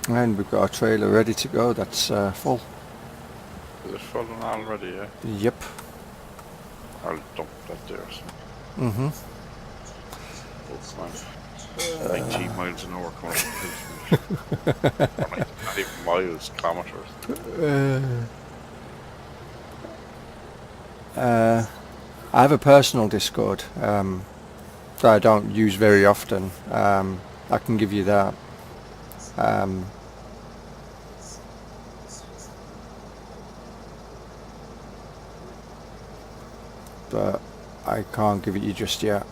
And we've got our trailer ready to go. That's full. Is it full already, yeah? Yep. I'll dump that there. So. Mm-hmm. Oh, 19 miles an hour coming up. Not even miles, kilometres. I have a personal Discord that I don't use very often. I can give you that. But I can't give it you just yet.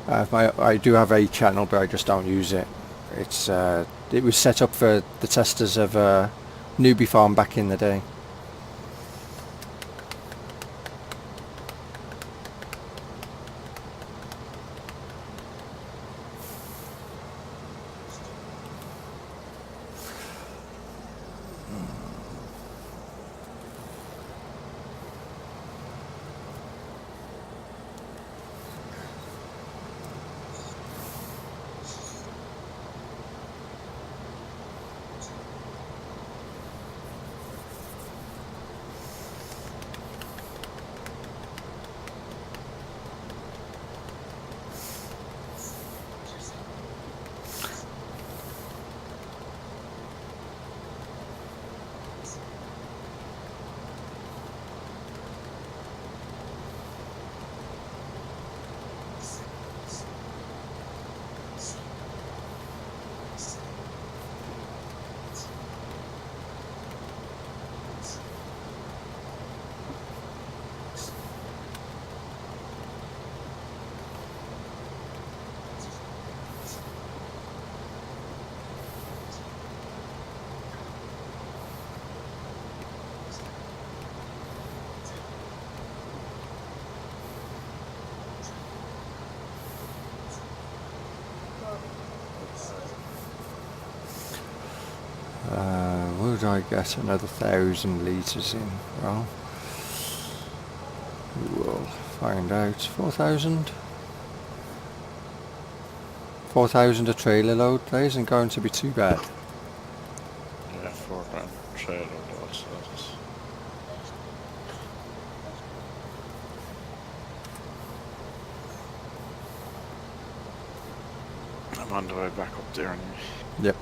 I do have a channel, but I just don't use it. It was set up for the testers of Newbie Farm back in the day. Would I get another 1,000 litres in? Well, we'll find out. 4,000? 4,000 a trailer load? That isn't going to be too bad. Yeah, 4 grand trailer load, so that's... I'm on the way back up there anyway. Yep.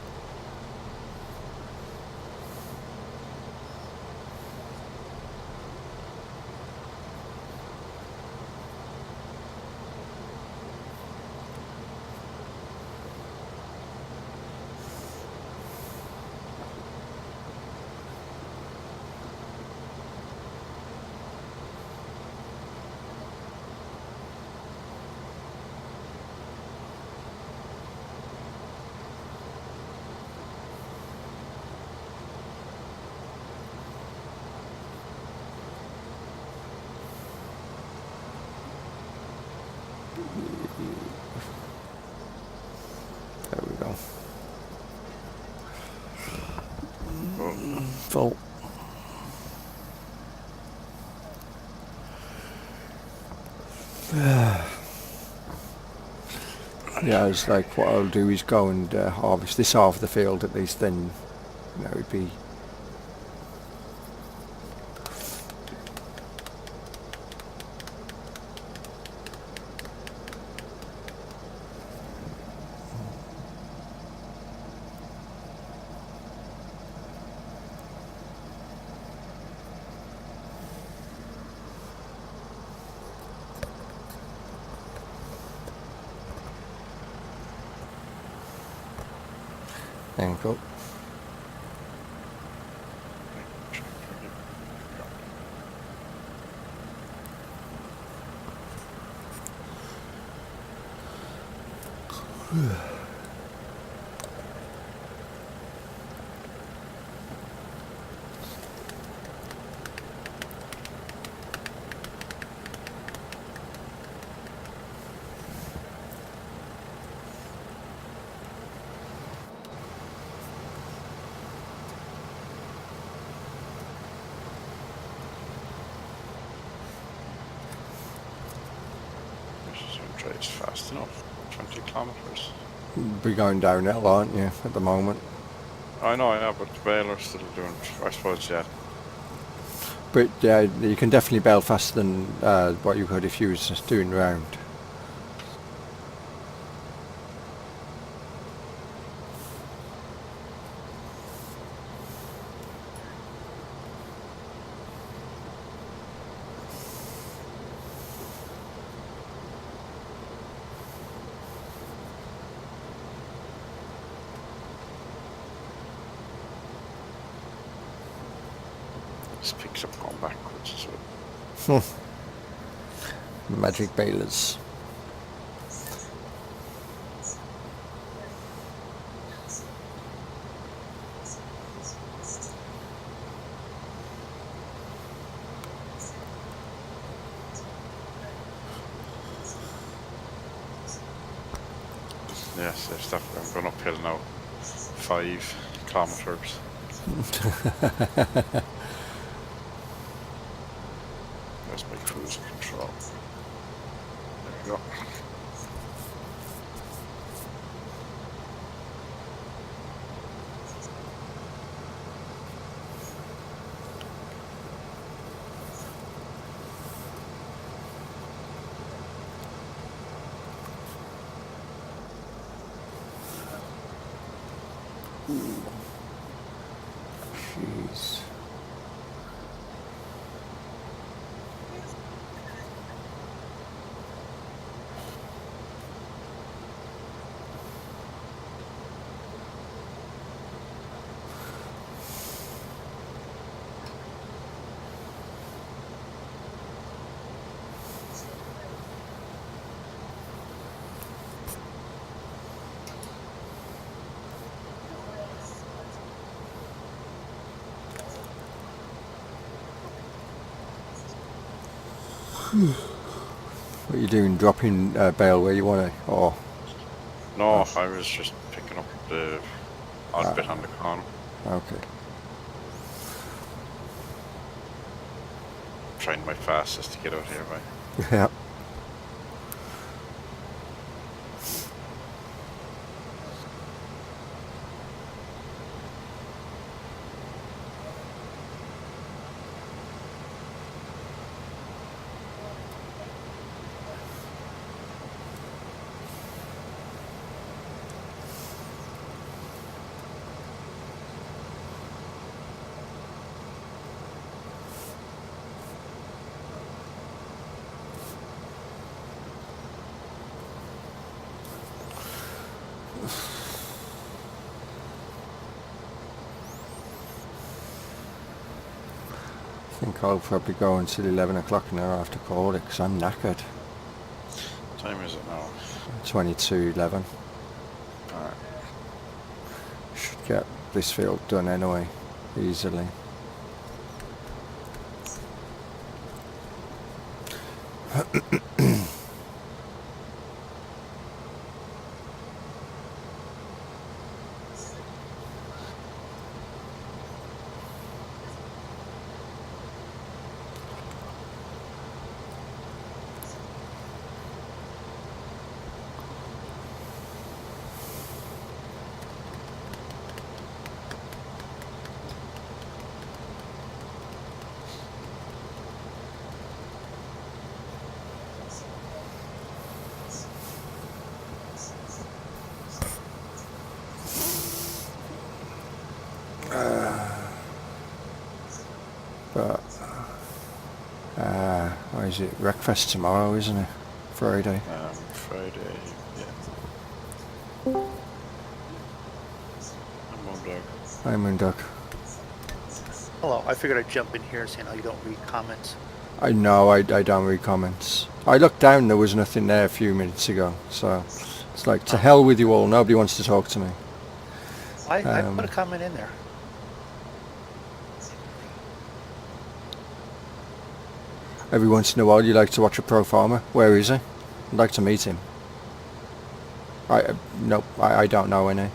full. Yeah, it's like what I'll do is go and harvest this half of the field at least, then it'd be ankle. It's fast enough. 20 kilometers. Be going downhill, aren't you, at the moment? I know, yeah, but the baler's still doing. I suppose, yeah. But yeah, you can definitely bale faster than what you could if you was just doing round. This picks up going backwards as well. Magic balers. Yes, there's stuff. I'm going uphill now. 5 kilometers. There's my cruise control. There we go. Jeez. What are you doing? Dropping bale where you want to? Or No, I was just picking up the odd bit on the corner. okay. Trying my fastest to get out here, right? Yeah. I think I'll probably go until 11 o'clock an hour after call it because I'm knackered. What time is it now? 22:11. Alright. Should get this field done anyway, easily. is it? Wreckfest tomorrow, isn't it? Friday. Friday, yeah. I'm Moondog. Hi, Moondog. Hello, I figured I'd jump in here saying how you don't read comments. I know, I don't read comments. I looked down, there was nothing there a few minutes ago, so it's like, to hell with you all, nobody wants to talk to me. I put a comment in there. Every once in a while you like to watch a pro farmer. Where is he? I'd like to meet him. Nope, I don't know any.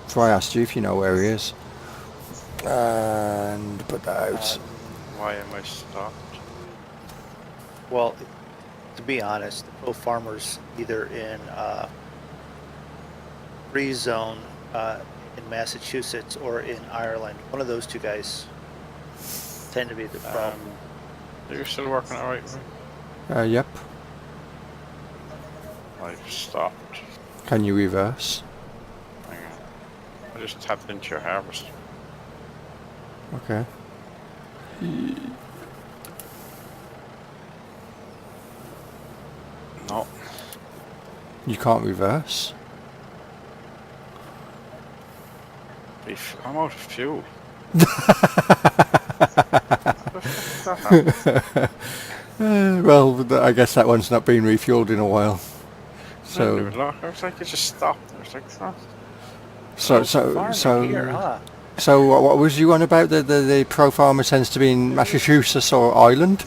So I asked you if you know where he is. And put that out. Why am I stopped? Well, to be honest, the pro farmers either in free zone in Massachusetts or in Ireland, one of those two guys tend to be the problem. You're still working all right, right? Yep. I've stopped. Can you reverse? Hang on. I just tapped into your harvest. Okay. No. You can't reverse? I'm out of fuel. Well, I guess that one's not been refueled in a while. So, I was like, it just stopped. I was like, oh. Farming here, huh? So what was you on about? The pro farmer tends to be in Massachusetts or Ireland?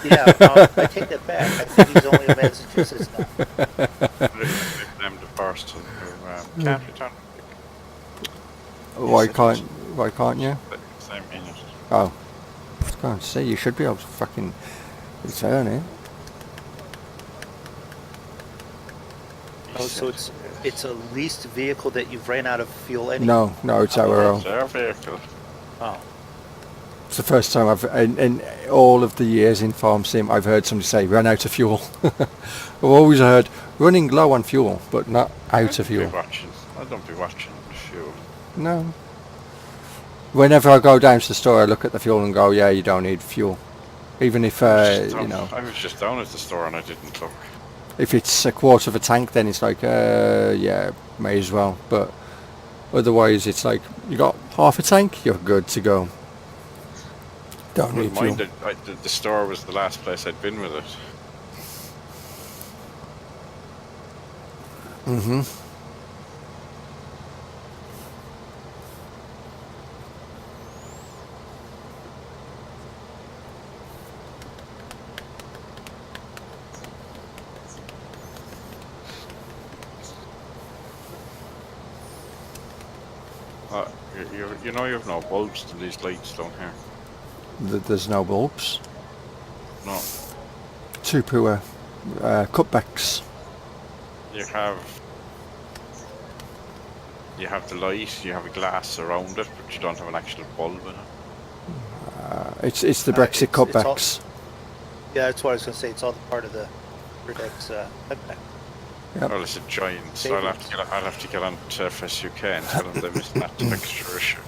Yeah, I take that back. I think he's only in Massachusetts now. Give them the person who can't return. Why can't you? Same minute. Oh, I was going to say you should be able to fucking return it. Oh, so it's a leased vehicle that you've ran out of fuel anyway? No, it's our own. It's our vehicle. Oh. It's the first time in all of the years in farm sim I've heard somebody say ran out of fuel. I've always heard running low on fuel, but not out of fuel. I don't be watching the fuel. No. Whenever I go down to the store, I look at the fuel and go, yeah, you don't need fuel. Even if, I was just down at the store and I didn't look. If it's a quarter of a tank, then it's like, yeah, may as well. But otherwise, it's like, you got half a tank, you're good to go. Don't need fuel. The store was the last place I'd been with it. Mm-hmm. You know you have no bulbs to these lights down here. There's no bulbs. No. Two poor cutbacks. You have the light, you have a glass around it, but you don't have an actual bulb in it. It's the Brexit cutbacks. Yeah, that's what I was going to say. It's all part of the Verdex cutback. Yep. Well, it's a giant, so I'll have to get on to FSUK and tell them there isn't that extra issue.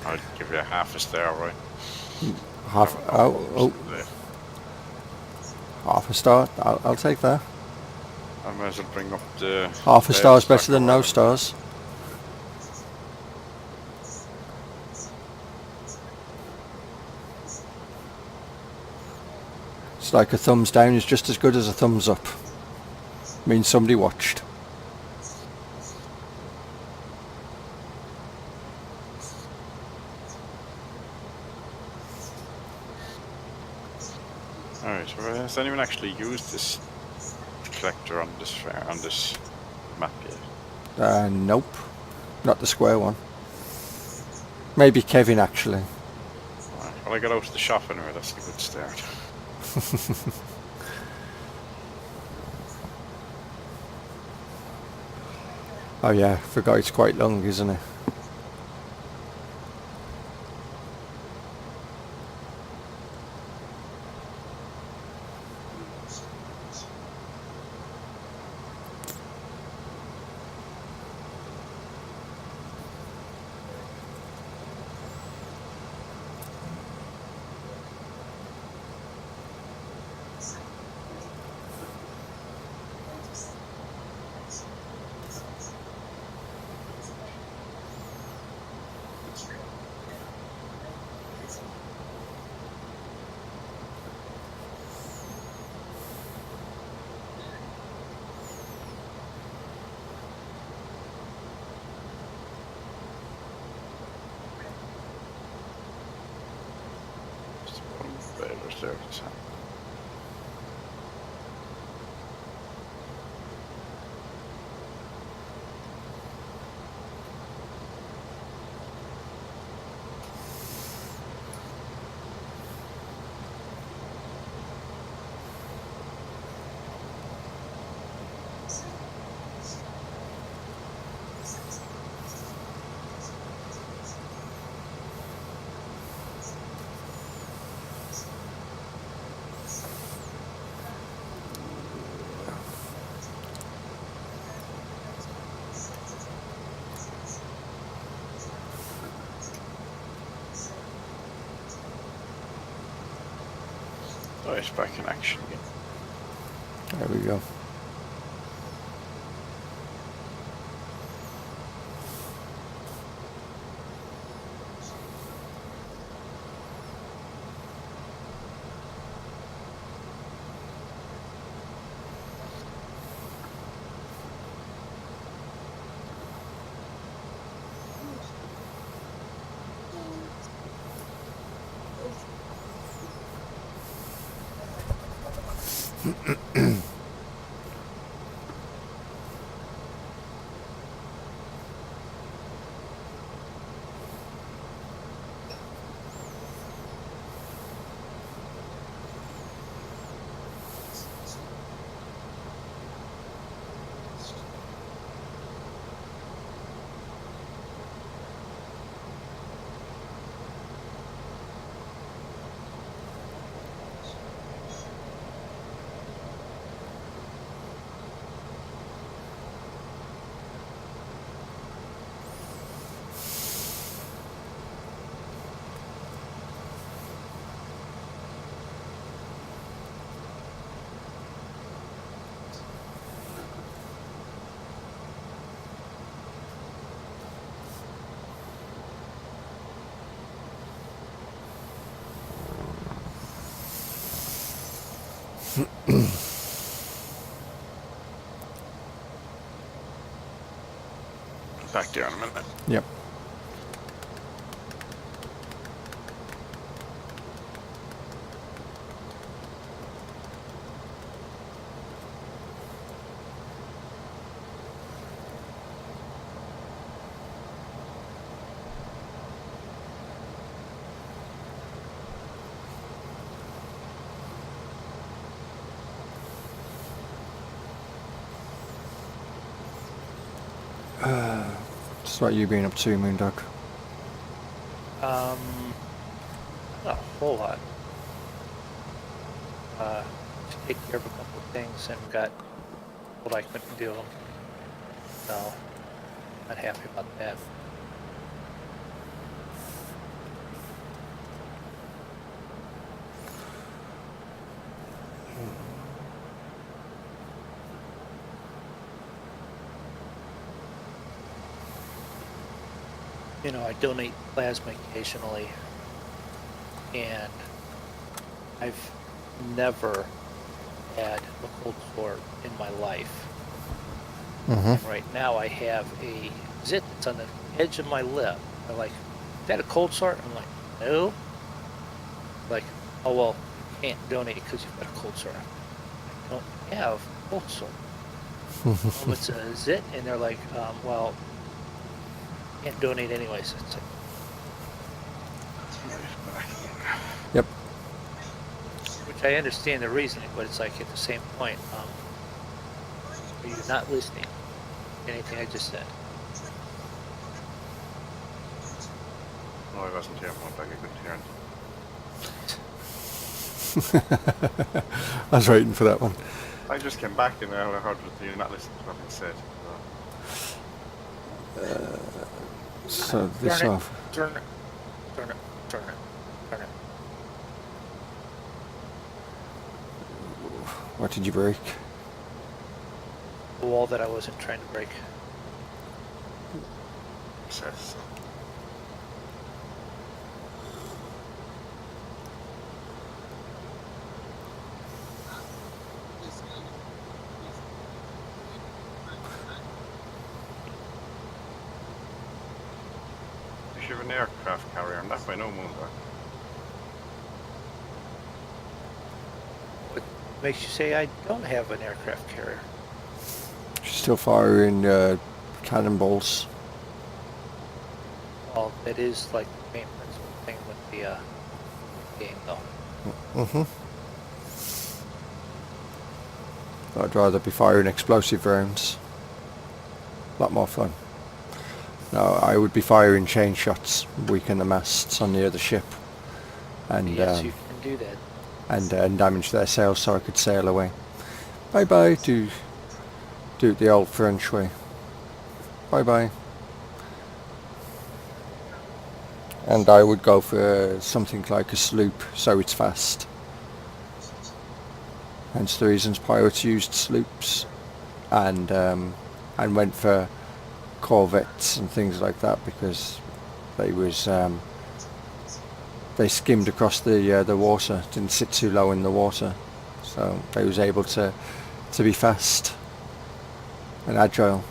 I'll give you a half a star, right? Half a star. I'll take that. I might as well bring up the... Half a star is better than no stars. It's like a thumbs down is just as good as a thumbs up. Means somebody watched. Alright, so has anyone actually used this collector on this map yet? Nope. Not the square one. Maybe Kevin actually. Right, well, I got out of the shop anyway, that's a good start. Oh yeah, forgot it's quite long, isn't it? there. So. Oh, it's back in action again. There we go. Back there in a minute. Yep. Just what you been up to, Moondog? Not a whole lot. Just take care of a couple of things and got what I couldn't do. So, not happy about that. You know, I donate plasma occasionally, and I've never had a cold sore in my life. Mm-hmm. And right now I have a zit that's on the edge of my lip. They're like, is that a cold sore? I'm like, no. Like, oh, well, you can't donate because you've got a cold sore. I don't have a cold sore. It's a zit, and they're like, well, can't donate anyways. It's like, Yep. which I understand the reasoning, but it's like at the same point, are you not listening to anything I just said? No, I wasn't here. I'm back. I couldn't hear anything. I was waiting for that one. I just came back and I heard that you're not listening to what I said. So this Turn it, off. turn it, turn it, turn it, turn it. What did you break? The wall that I wasn't trying to break. Says. You should have an aircraft carrier, and that's by no moon. makes you say I don't have an aircraft carrier? She's still firing cannonballs. Well, that is like the main principal thing with the game, though. Mm-hmm. I'd rather be firing explosive rounds. A lot more fun. No, I would be firing chain shots, weaken the masts on the other ship, and Yes, you can do that. and damage their sails so I could sail away. Bye bye. Do it the old French way. Bye bye. And I would go for something like a sloop, so it's fast. Hence the reasons pirates used sloops, and went for corvettes and things like that, because they was they skimmed across the water, didn't sit too low in the water, so they was able to be fast and agile.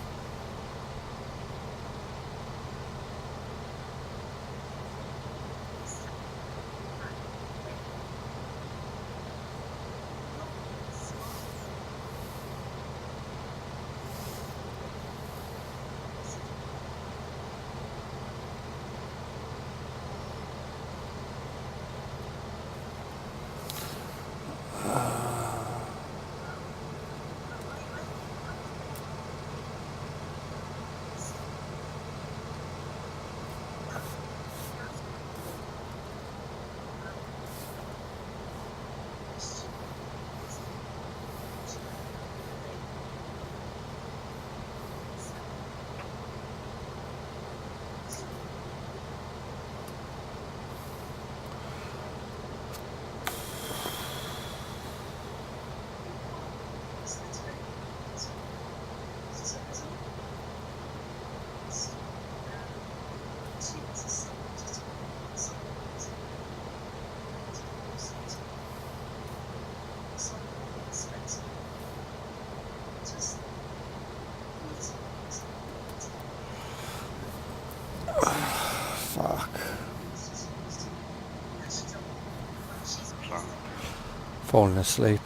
Fuck. So, Falling asleep.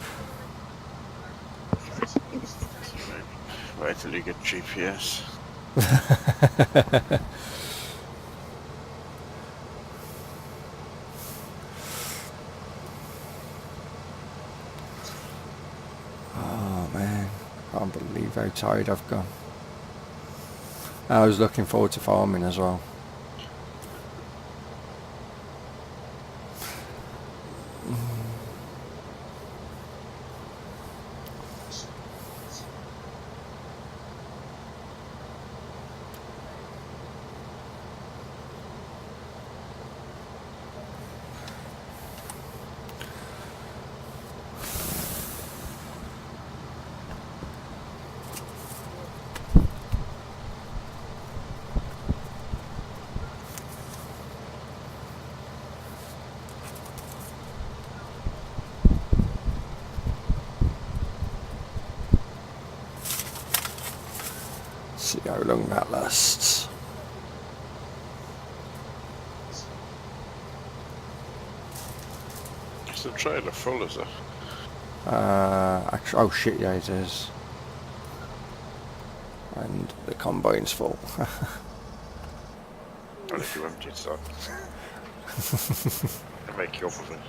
wait till you get GPS. Oh man, can't believe how tired I've gone. I was looking forward to farming as well. See how long that lasts. Is the trailer full, is it? Actually, oh shit, yeah it is. And the combine's full. Or if you empty it, so I'll make you up of it.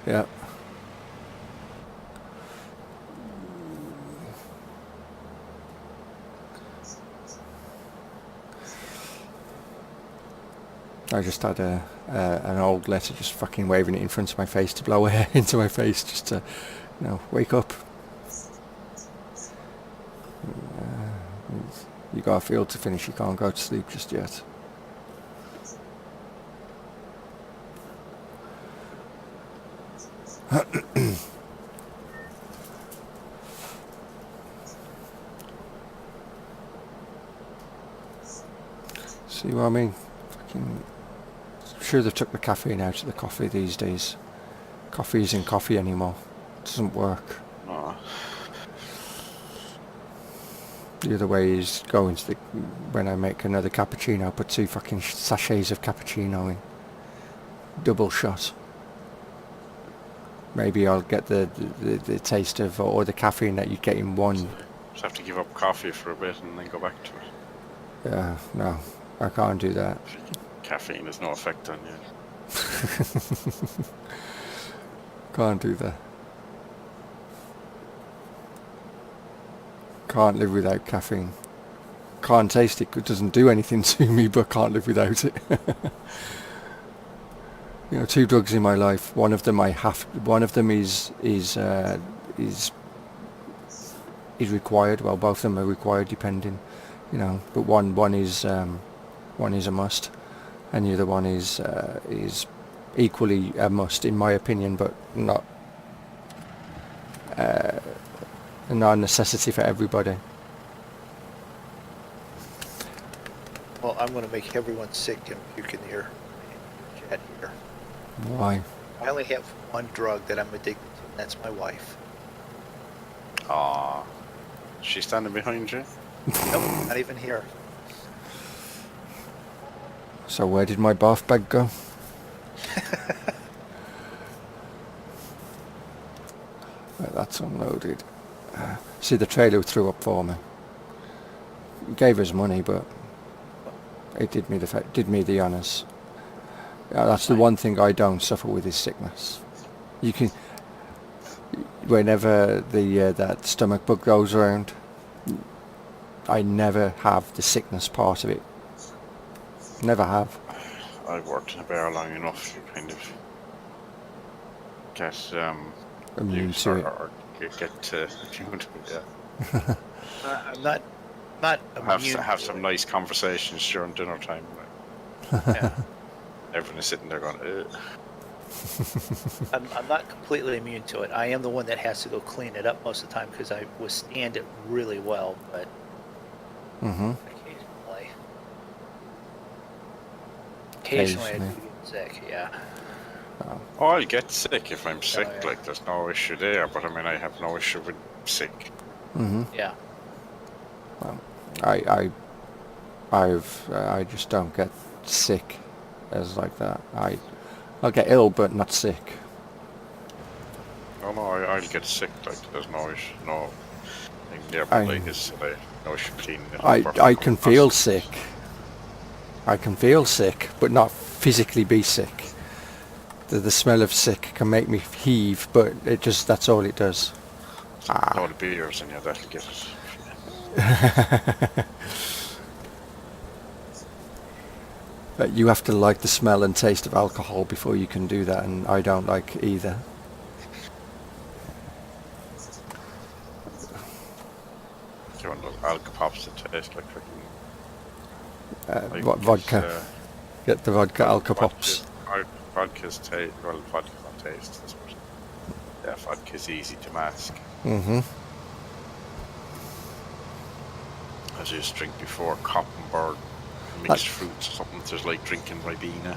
Yeah. I just had an old letter just fucking waving it in front of my face to blow air into my face, just to, wake up. You got a field to finish, you can't go to sleep just yet. See what I mean? Fucking sure they've took the caffeine out of the coffee these days. Coffee isn't coffee anymore. It doesn't work. No. The other way is go into the, when I make another cappuccino, I put 2 fucking sachets of cappuccino in. Double shot. maybe I'll get the taste of or the caffeine that you get in one. Just have to give up coffee for a bit and then go back to it. No, I can't do that. Caffeine has no effect on you. Can't do that. Can't live without caffeine. Can't taste it. It doesn't do anything to me, but can't live without it. You know, 2 drugs in my life. One of them One of them is required. Well, both of them are required, depending. You know, but one is a must, and the other one is equally a must, in my opinion, but not a necessity for everybody. Well, I'm going to make everyone sick and puke in here. Chat here. Why? I only have one drug that I'm addicted to, and that's my wife. Ah, she's standing behind you. Nope, not even here. So where did my bath bag go? Right, that's unloaded. See, the trailer threw up for me. It gave us money, but it did me the honours. That's the one thing I don't suffer with is sickness. You can, whenever that stomach bug goes around, I never have the sickness part of it. Never have. I've worked in a bar long enough to kind of get Immune used to it. or get immune to it. Yeah. I'm not immune Have to some it. nice conversations during dinner time. Yeah. Everyone is sitting there going, ugh. I'm not completely immune to it. I am the one that has to go clean it up most of the time because I withstand it really well, but Mm-hmm. occasionally I do Occasionally. get sick, yeah. Oh, I'll get sick if I'm sick. yeah. Like, there's no issue there. But I mean, I have no issue with sick. Mm-hmm. Yeah. I just don't get sick as like that. I'll get ill, but not sick. Oh no, I'll get sick. Like, there's no issue. No thing there. I- But like, it's no issue cleaning it up. I or can coming feel past it. sick. I can feel sick, but not physically be sick. The smell of sick can make me heave, but that's all it does. All the beers and yeah, that'll get it. But you have to like the smell and taste of alcohol before you can do that, and I don't like either. Do you want those alcopops that taste like freaking like Vodka. it's, Get the vodka alcopops. Vodka's taste. Well, vodka's not taste. Yeah, vodka's easy to mask. Mm-hmm. As you just drink before Cottonbird mixed fruits or something. It's just like drinking Ribena.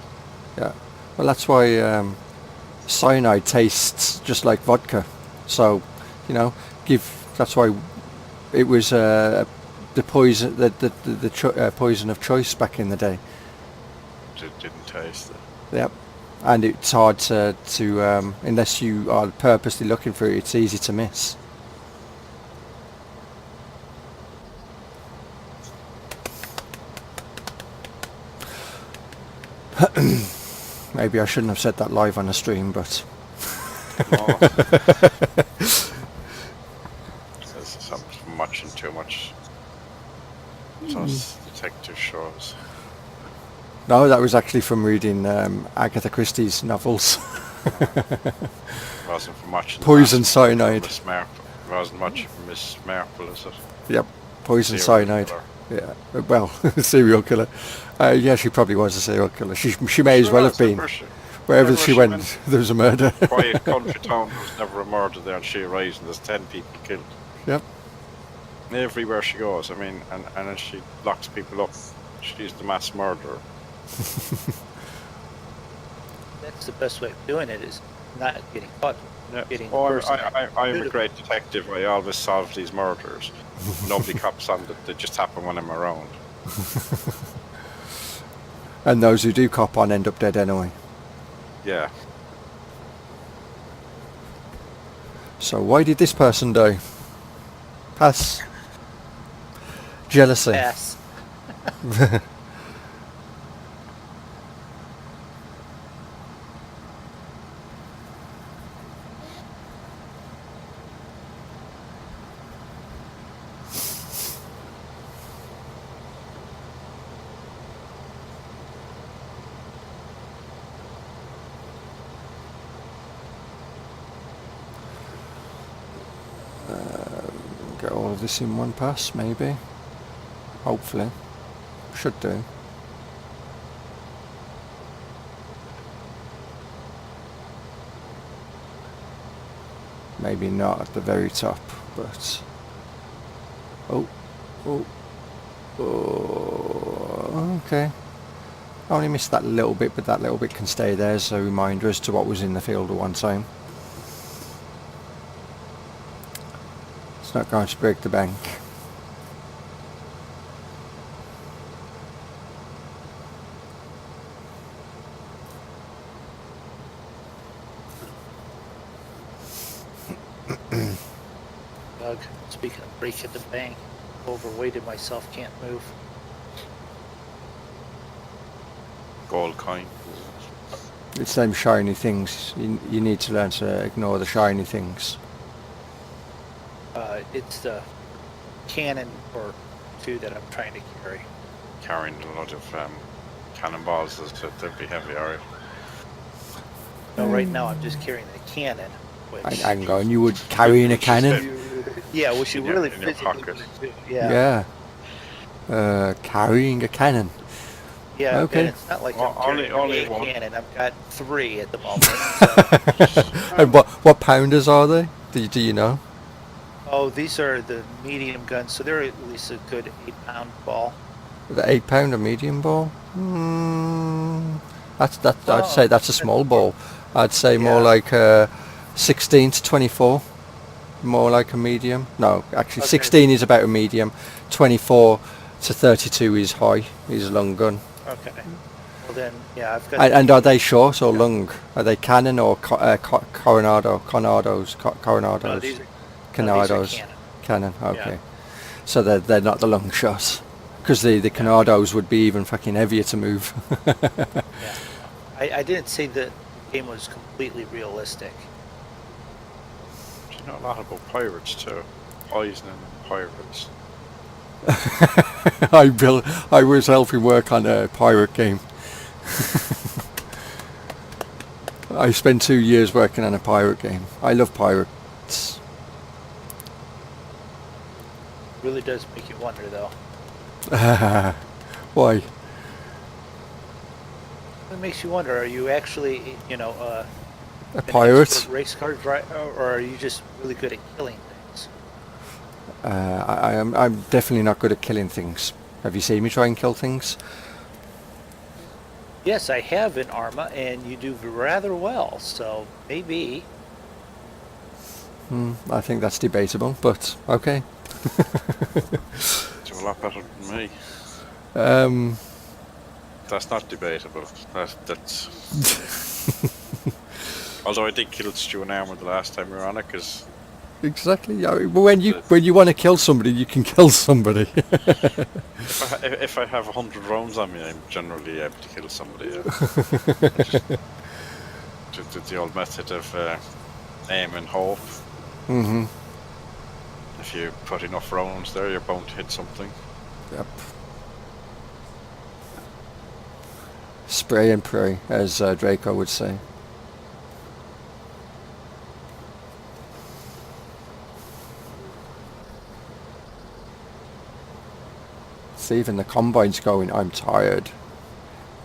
Yeah. Well, that's why cyanide tastes just like vodka. So, you know, that's why it was the poison, the poison of choice back in the day. It didn't taste it. Yep. And it's hard to unless you are purposely looking for it. It's easy to miss. Maybe I shouldn't have said that live on a stream, but No. There's some much and too much. Those detective shows. no, that was actually from reading Agatha Christie's novels. Wasn't for much. Poison cyanide. Miss Marple. Wasn't much for Miss Marple, is it? Yep, poison Serial cyanide. killer. Yeah, well, serial killer. Yeah, she probably was a serial killer. She may as well have been. Wherever wherever she she went, went. there was a murder. Quiet country town. There was never a murder there, and she arrives and there's 10 people killed. Yep. Everywhere she goes, I mean, and as she locks people up, she's the mass murderer. That's the best way of doing it is not getting caught. Yeah. Getting the Oh, person I'm a that- great detective. I always solve these murders. Nobody cops on that. They just happen when I'm around. And those who do cop on end up dead anyway. Yeah. So why did this person die? Pass. Jealousy. Pass. Get all of this in one pass, maybe. Hopefully. Should do. Maybe not at the very top, but... Oh. Oh. Oh. Okay. I only missed that little bit, but that little bit can stay there as a reminder as to what was in the field at one time. It's not going to break the bank. Doug, speaking of breaking the bank, overweighted myself, can't move. Gold coin. It's them shiny things. You need to learn to ignore the shiny things. It's the cannon or two that I'm trying to carry. Carrying a lot of cannonballs, they'd be heavy, alright. No, right now I'm just carrying the cannon. Which, Hang on, you would carrying a cannon? yeah, which you In your- really in your physically pocket. wouldn't do. Yeah. Carrying a cannon. Yeah, Okay. and it's not like Well, I'm carrying only a one. cannon. I've got 3 at the moment. So. And what pounders are they? Do you know? Oh, these are the medium guns, so they're at least a good 8-pound ball. The 8 pound a medium ball? I'd Oh. say that's a small ball. I'd say more Yeah. like 16 to 24. More like a medium. No, actually Okay. 16 is about a medium. 24 to 32 is high. Is a long gun. Okay. Well then, yeah, I've got. And are they short or Yeah. long? Are they cannon or coronados? No, these are Canados. cannon. Cannon. Okay. Yeah. So they're not the long shots. Because the Canados would be even fucking heavier to move. Yeah. I didn't say the game was completely realistic. Do you know a lot about pirates too? Poisoning and pirates. I was helping work on a pirate game. I spent 2 years working on a pirate game. I love pirates. Really does make you wonder, though. Why? It makes you wonder: are you actually, A an pirate? expert race car driver, or are you just really good at killing things? I'm definitely not good at killing things. Have you seen me try and kill things? Yes, I have in Arma, and you do rather well. So maybe. I think that's debatable, but okay. Do a lot better than me. Um, That's not debatable. That's. Although I did kill Stu and Armour the last time we were on it, because exactly. Yeah, when you want to kill somebody, you can kill somebody. if I have 100 rounds on me, I'm generally able to kill somebody. Yeah. Just the old method of aim and hope. Mhm. If you put enough rounds there, you're bound to hit something. Yep. Spray and pray, as Draco would say. See, even the combine's going, I'm tired.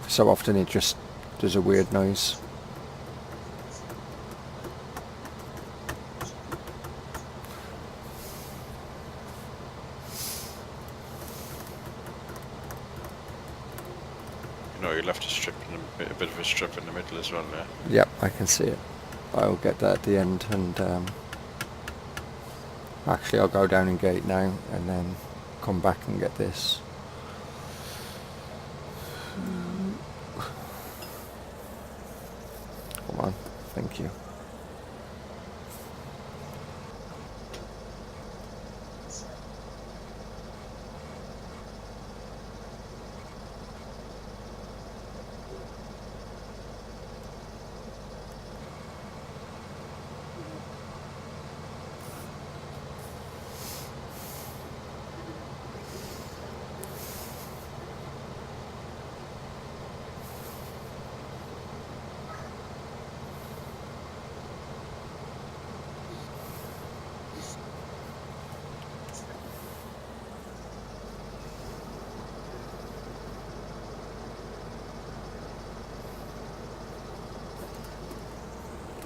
So often it just does a weird noise. You know, you left a strip a bit of a strip in the middle as well. Yeah. Yep, I can see it. I'll get that at the end, and actually I'll go down and gate now and then come back and get this. Come on, thank you.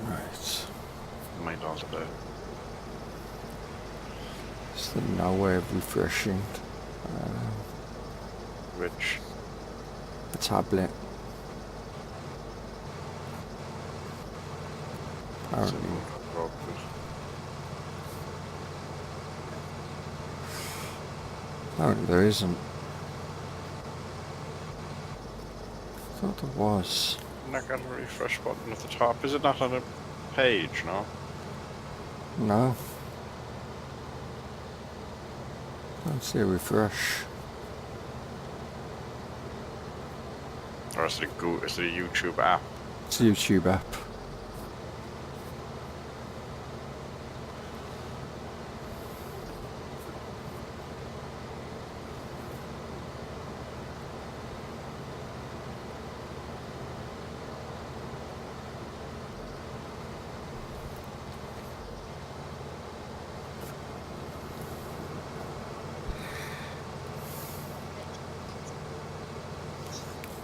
Right. Mind all of the Is there no way of refreshing which the tablet? Apparently. Apparently there isn't. I thought there was. Not got a refresh button at the top. Is it not on a page, no? No. I don't see a refresh. Or is it is it a YouTube app? It's a YouTube app.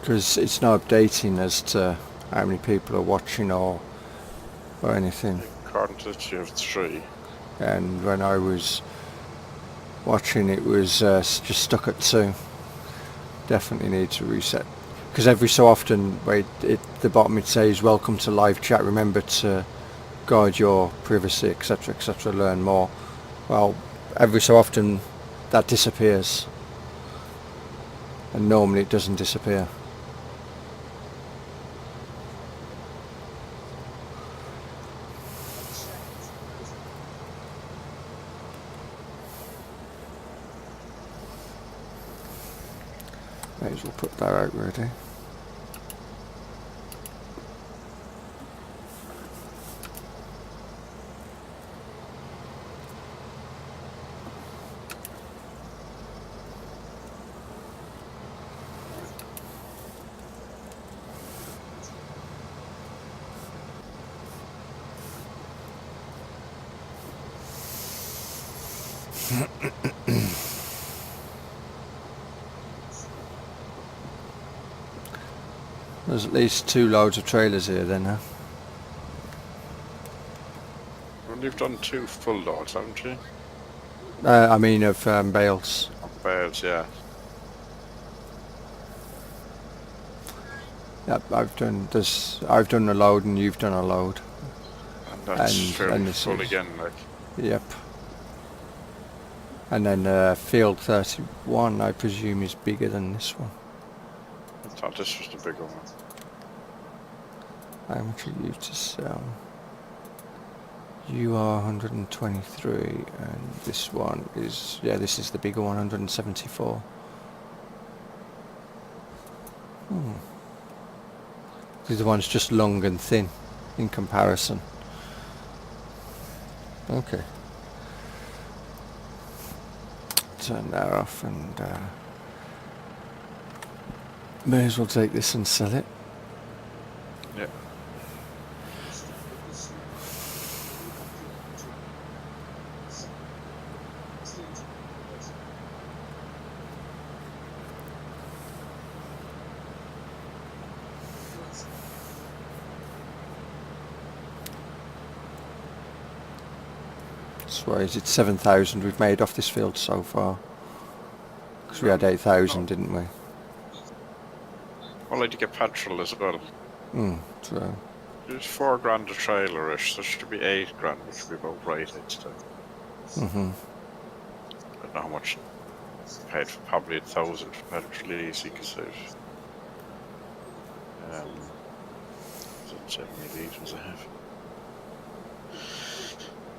Because it's not updating as to how many people are watching or anything. According to this, you have 3. And when I was watching, it was just stuck at 2. Definitely need to reset. Because every so often, the bottom it says, "Welcome to live chat. Remember to guard your privacy, etc., etc. Learn more." Well, every so often, that disappears, and normally it doesn't disappear. May as well put that out ready. There's at least 2 loads of trailers here then, huh? Well, you've done 2 full loads, haven't you? I mean of bales. Of bales, yeah. Yep, I've done a load and you've done a load. And that's fairly this full is- again, like. Yep. And then field 31, I presume, is bigger than this one. I thought this was the bigger one. How much are you to sell? You are 123, and this one is, this is the bigger one, 174. The other one's just long and thin in comparison. Okay. Turn that off and may as well take this and sell it. Yeah. So is it 7,000 we've made off this field so far? Because we had 8,000, didn't we? Well, I did get petrol as well. So There's $4,000 a trailer-ish, so it should be $8,000, which would be about right, I'd say. I don't know how much I paid for, probably 1,000 for petrol easy, because there's 70 litres I have.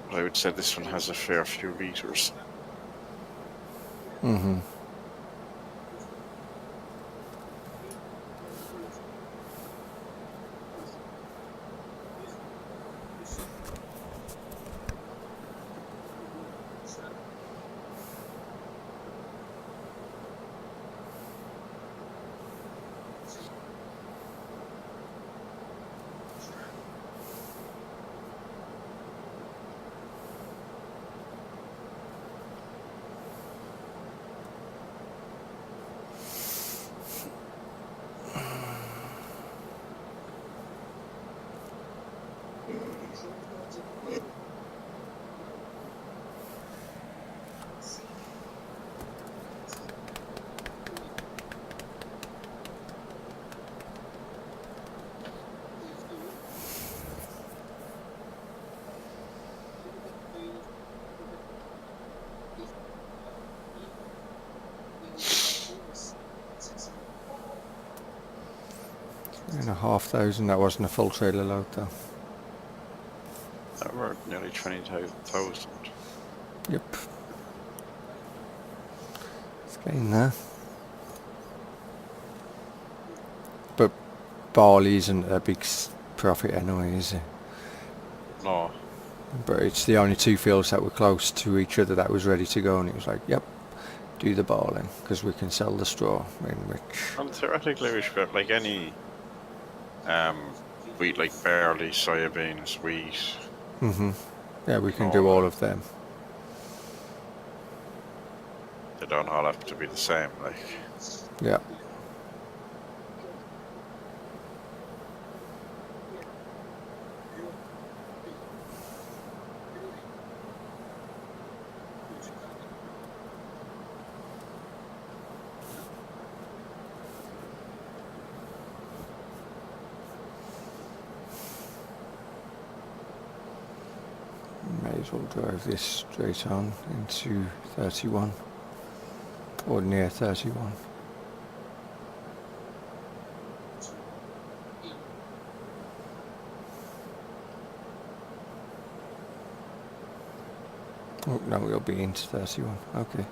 But I would say this one has a fair few litres. And 500. That wasn't a full trailer load though. That were nearly 20,000. Yep. It's getting there. But Barley isn't a big profit anyway, is it? No. But it's the only two fields that were close to each other that was ready to go, and it was like, yep, do the Barley because we can sell the straw. In which, Well, theoretically, we should get like any wheat, like barley, soybeans, wheat. yeah, we can all do all that. of them. They don't all have to be the same. Like, Yeah. May as well drive this straight on into 31 or near 31. Oh, no, we'll be into 31. Okay.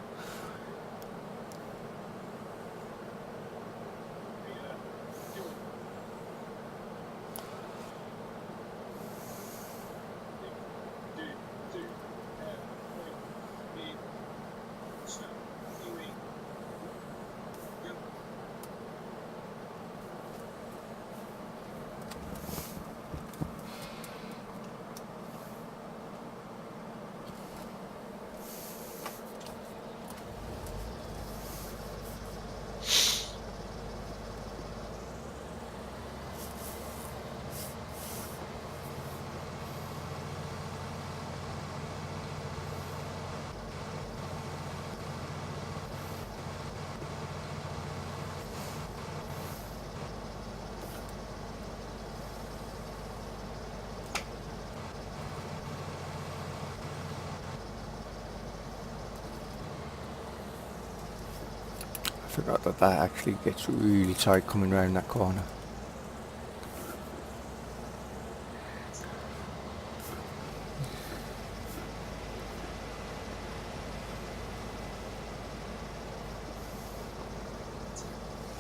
I forgot that that actually gets really tight coming round that corner.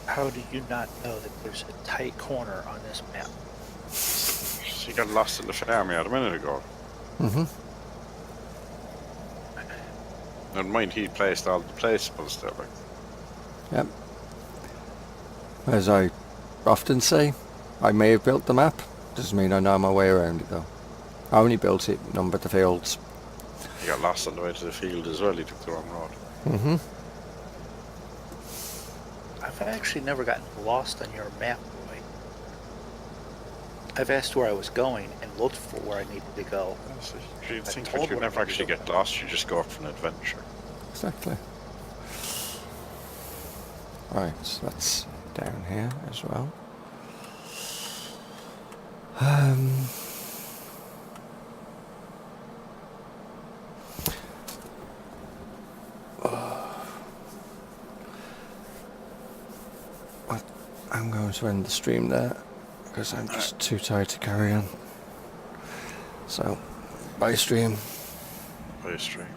How do you not know that there's a tight corner on this map? she got lost in the farmyard a minute ago. And mind, he placed all the placeables there. Like, Yep. As I often say, I may have built the map, doesn't mean I know my way around it though. I only built it, numbered the fields. he got lost on the way to the field as well. He took the wrong road. I've actually never gotten lost on your map, Roy. I've asked where I was going and looked for where I needed to go. So you I think told like you what never I actually needed to get lost. You just go up for an adventure. Exactly. Right, so that's down here as well. I'm going to end the stream there because I'm just too tired to carry on. So, bye stream. By a string.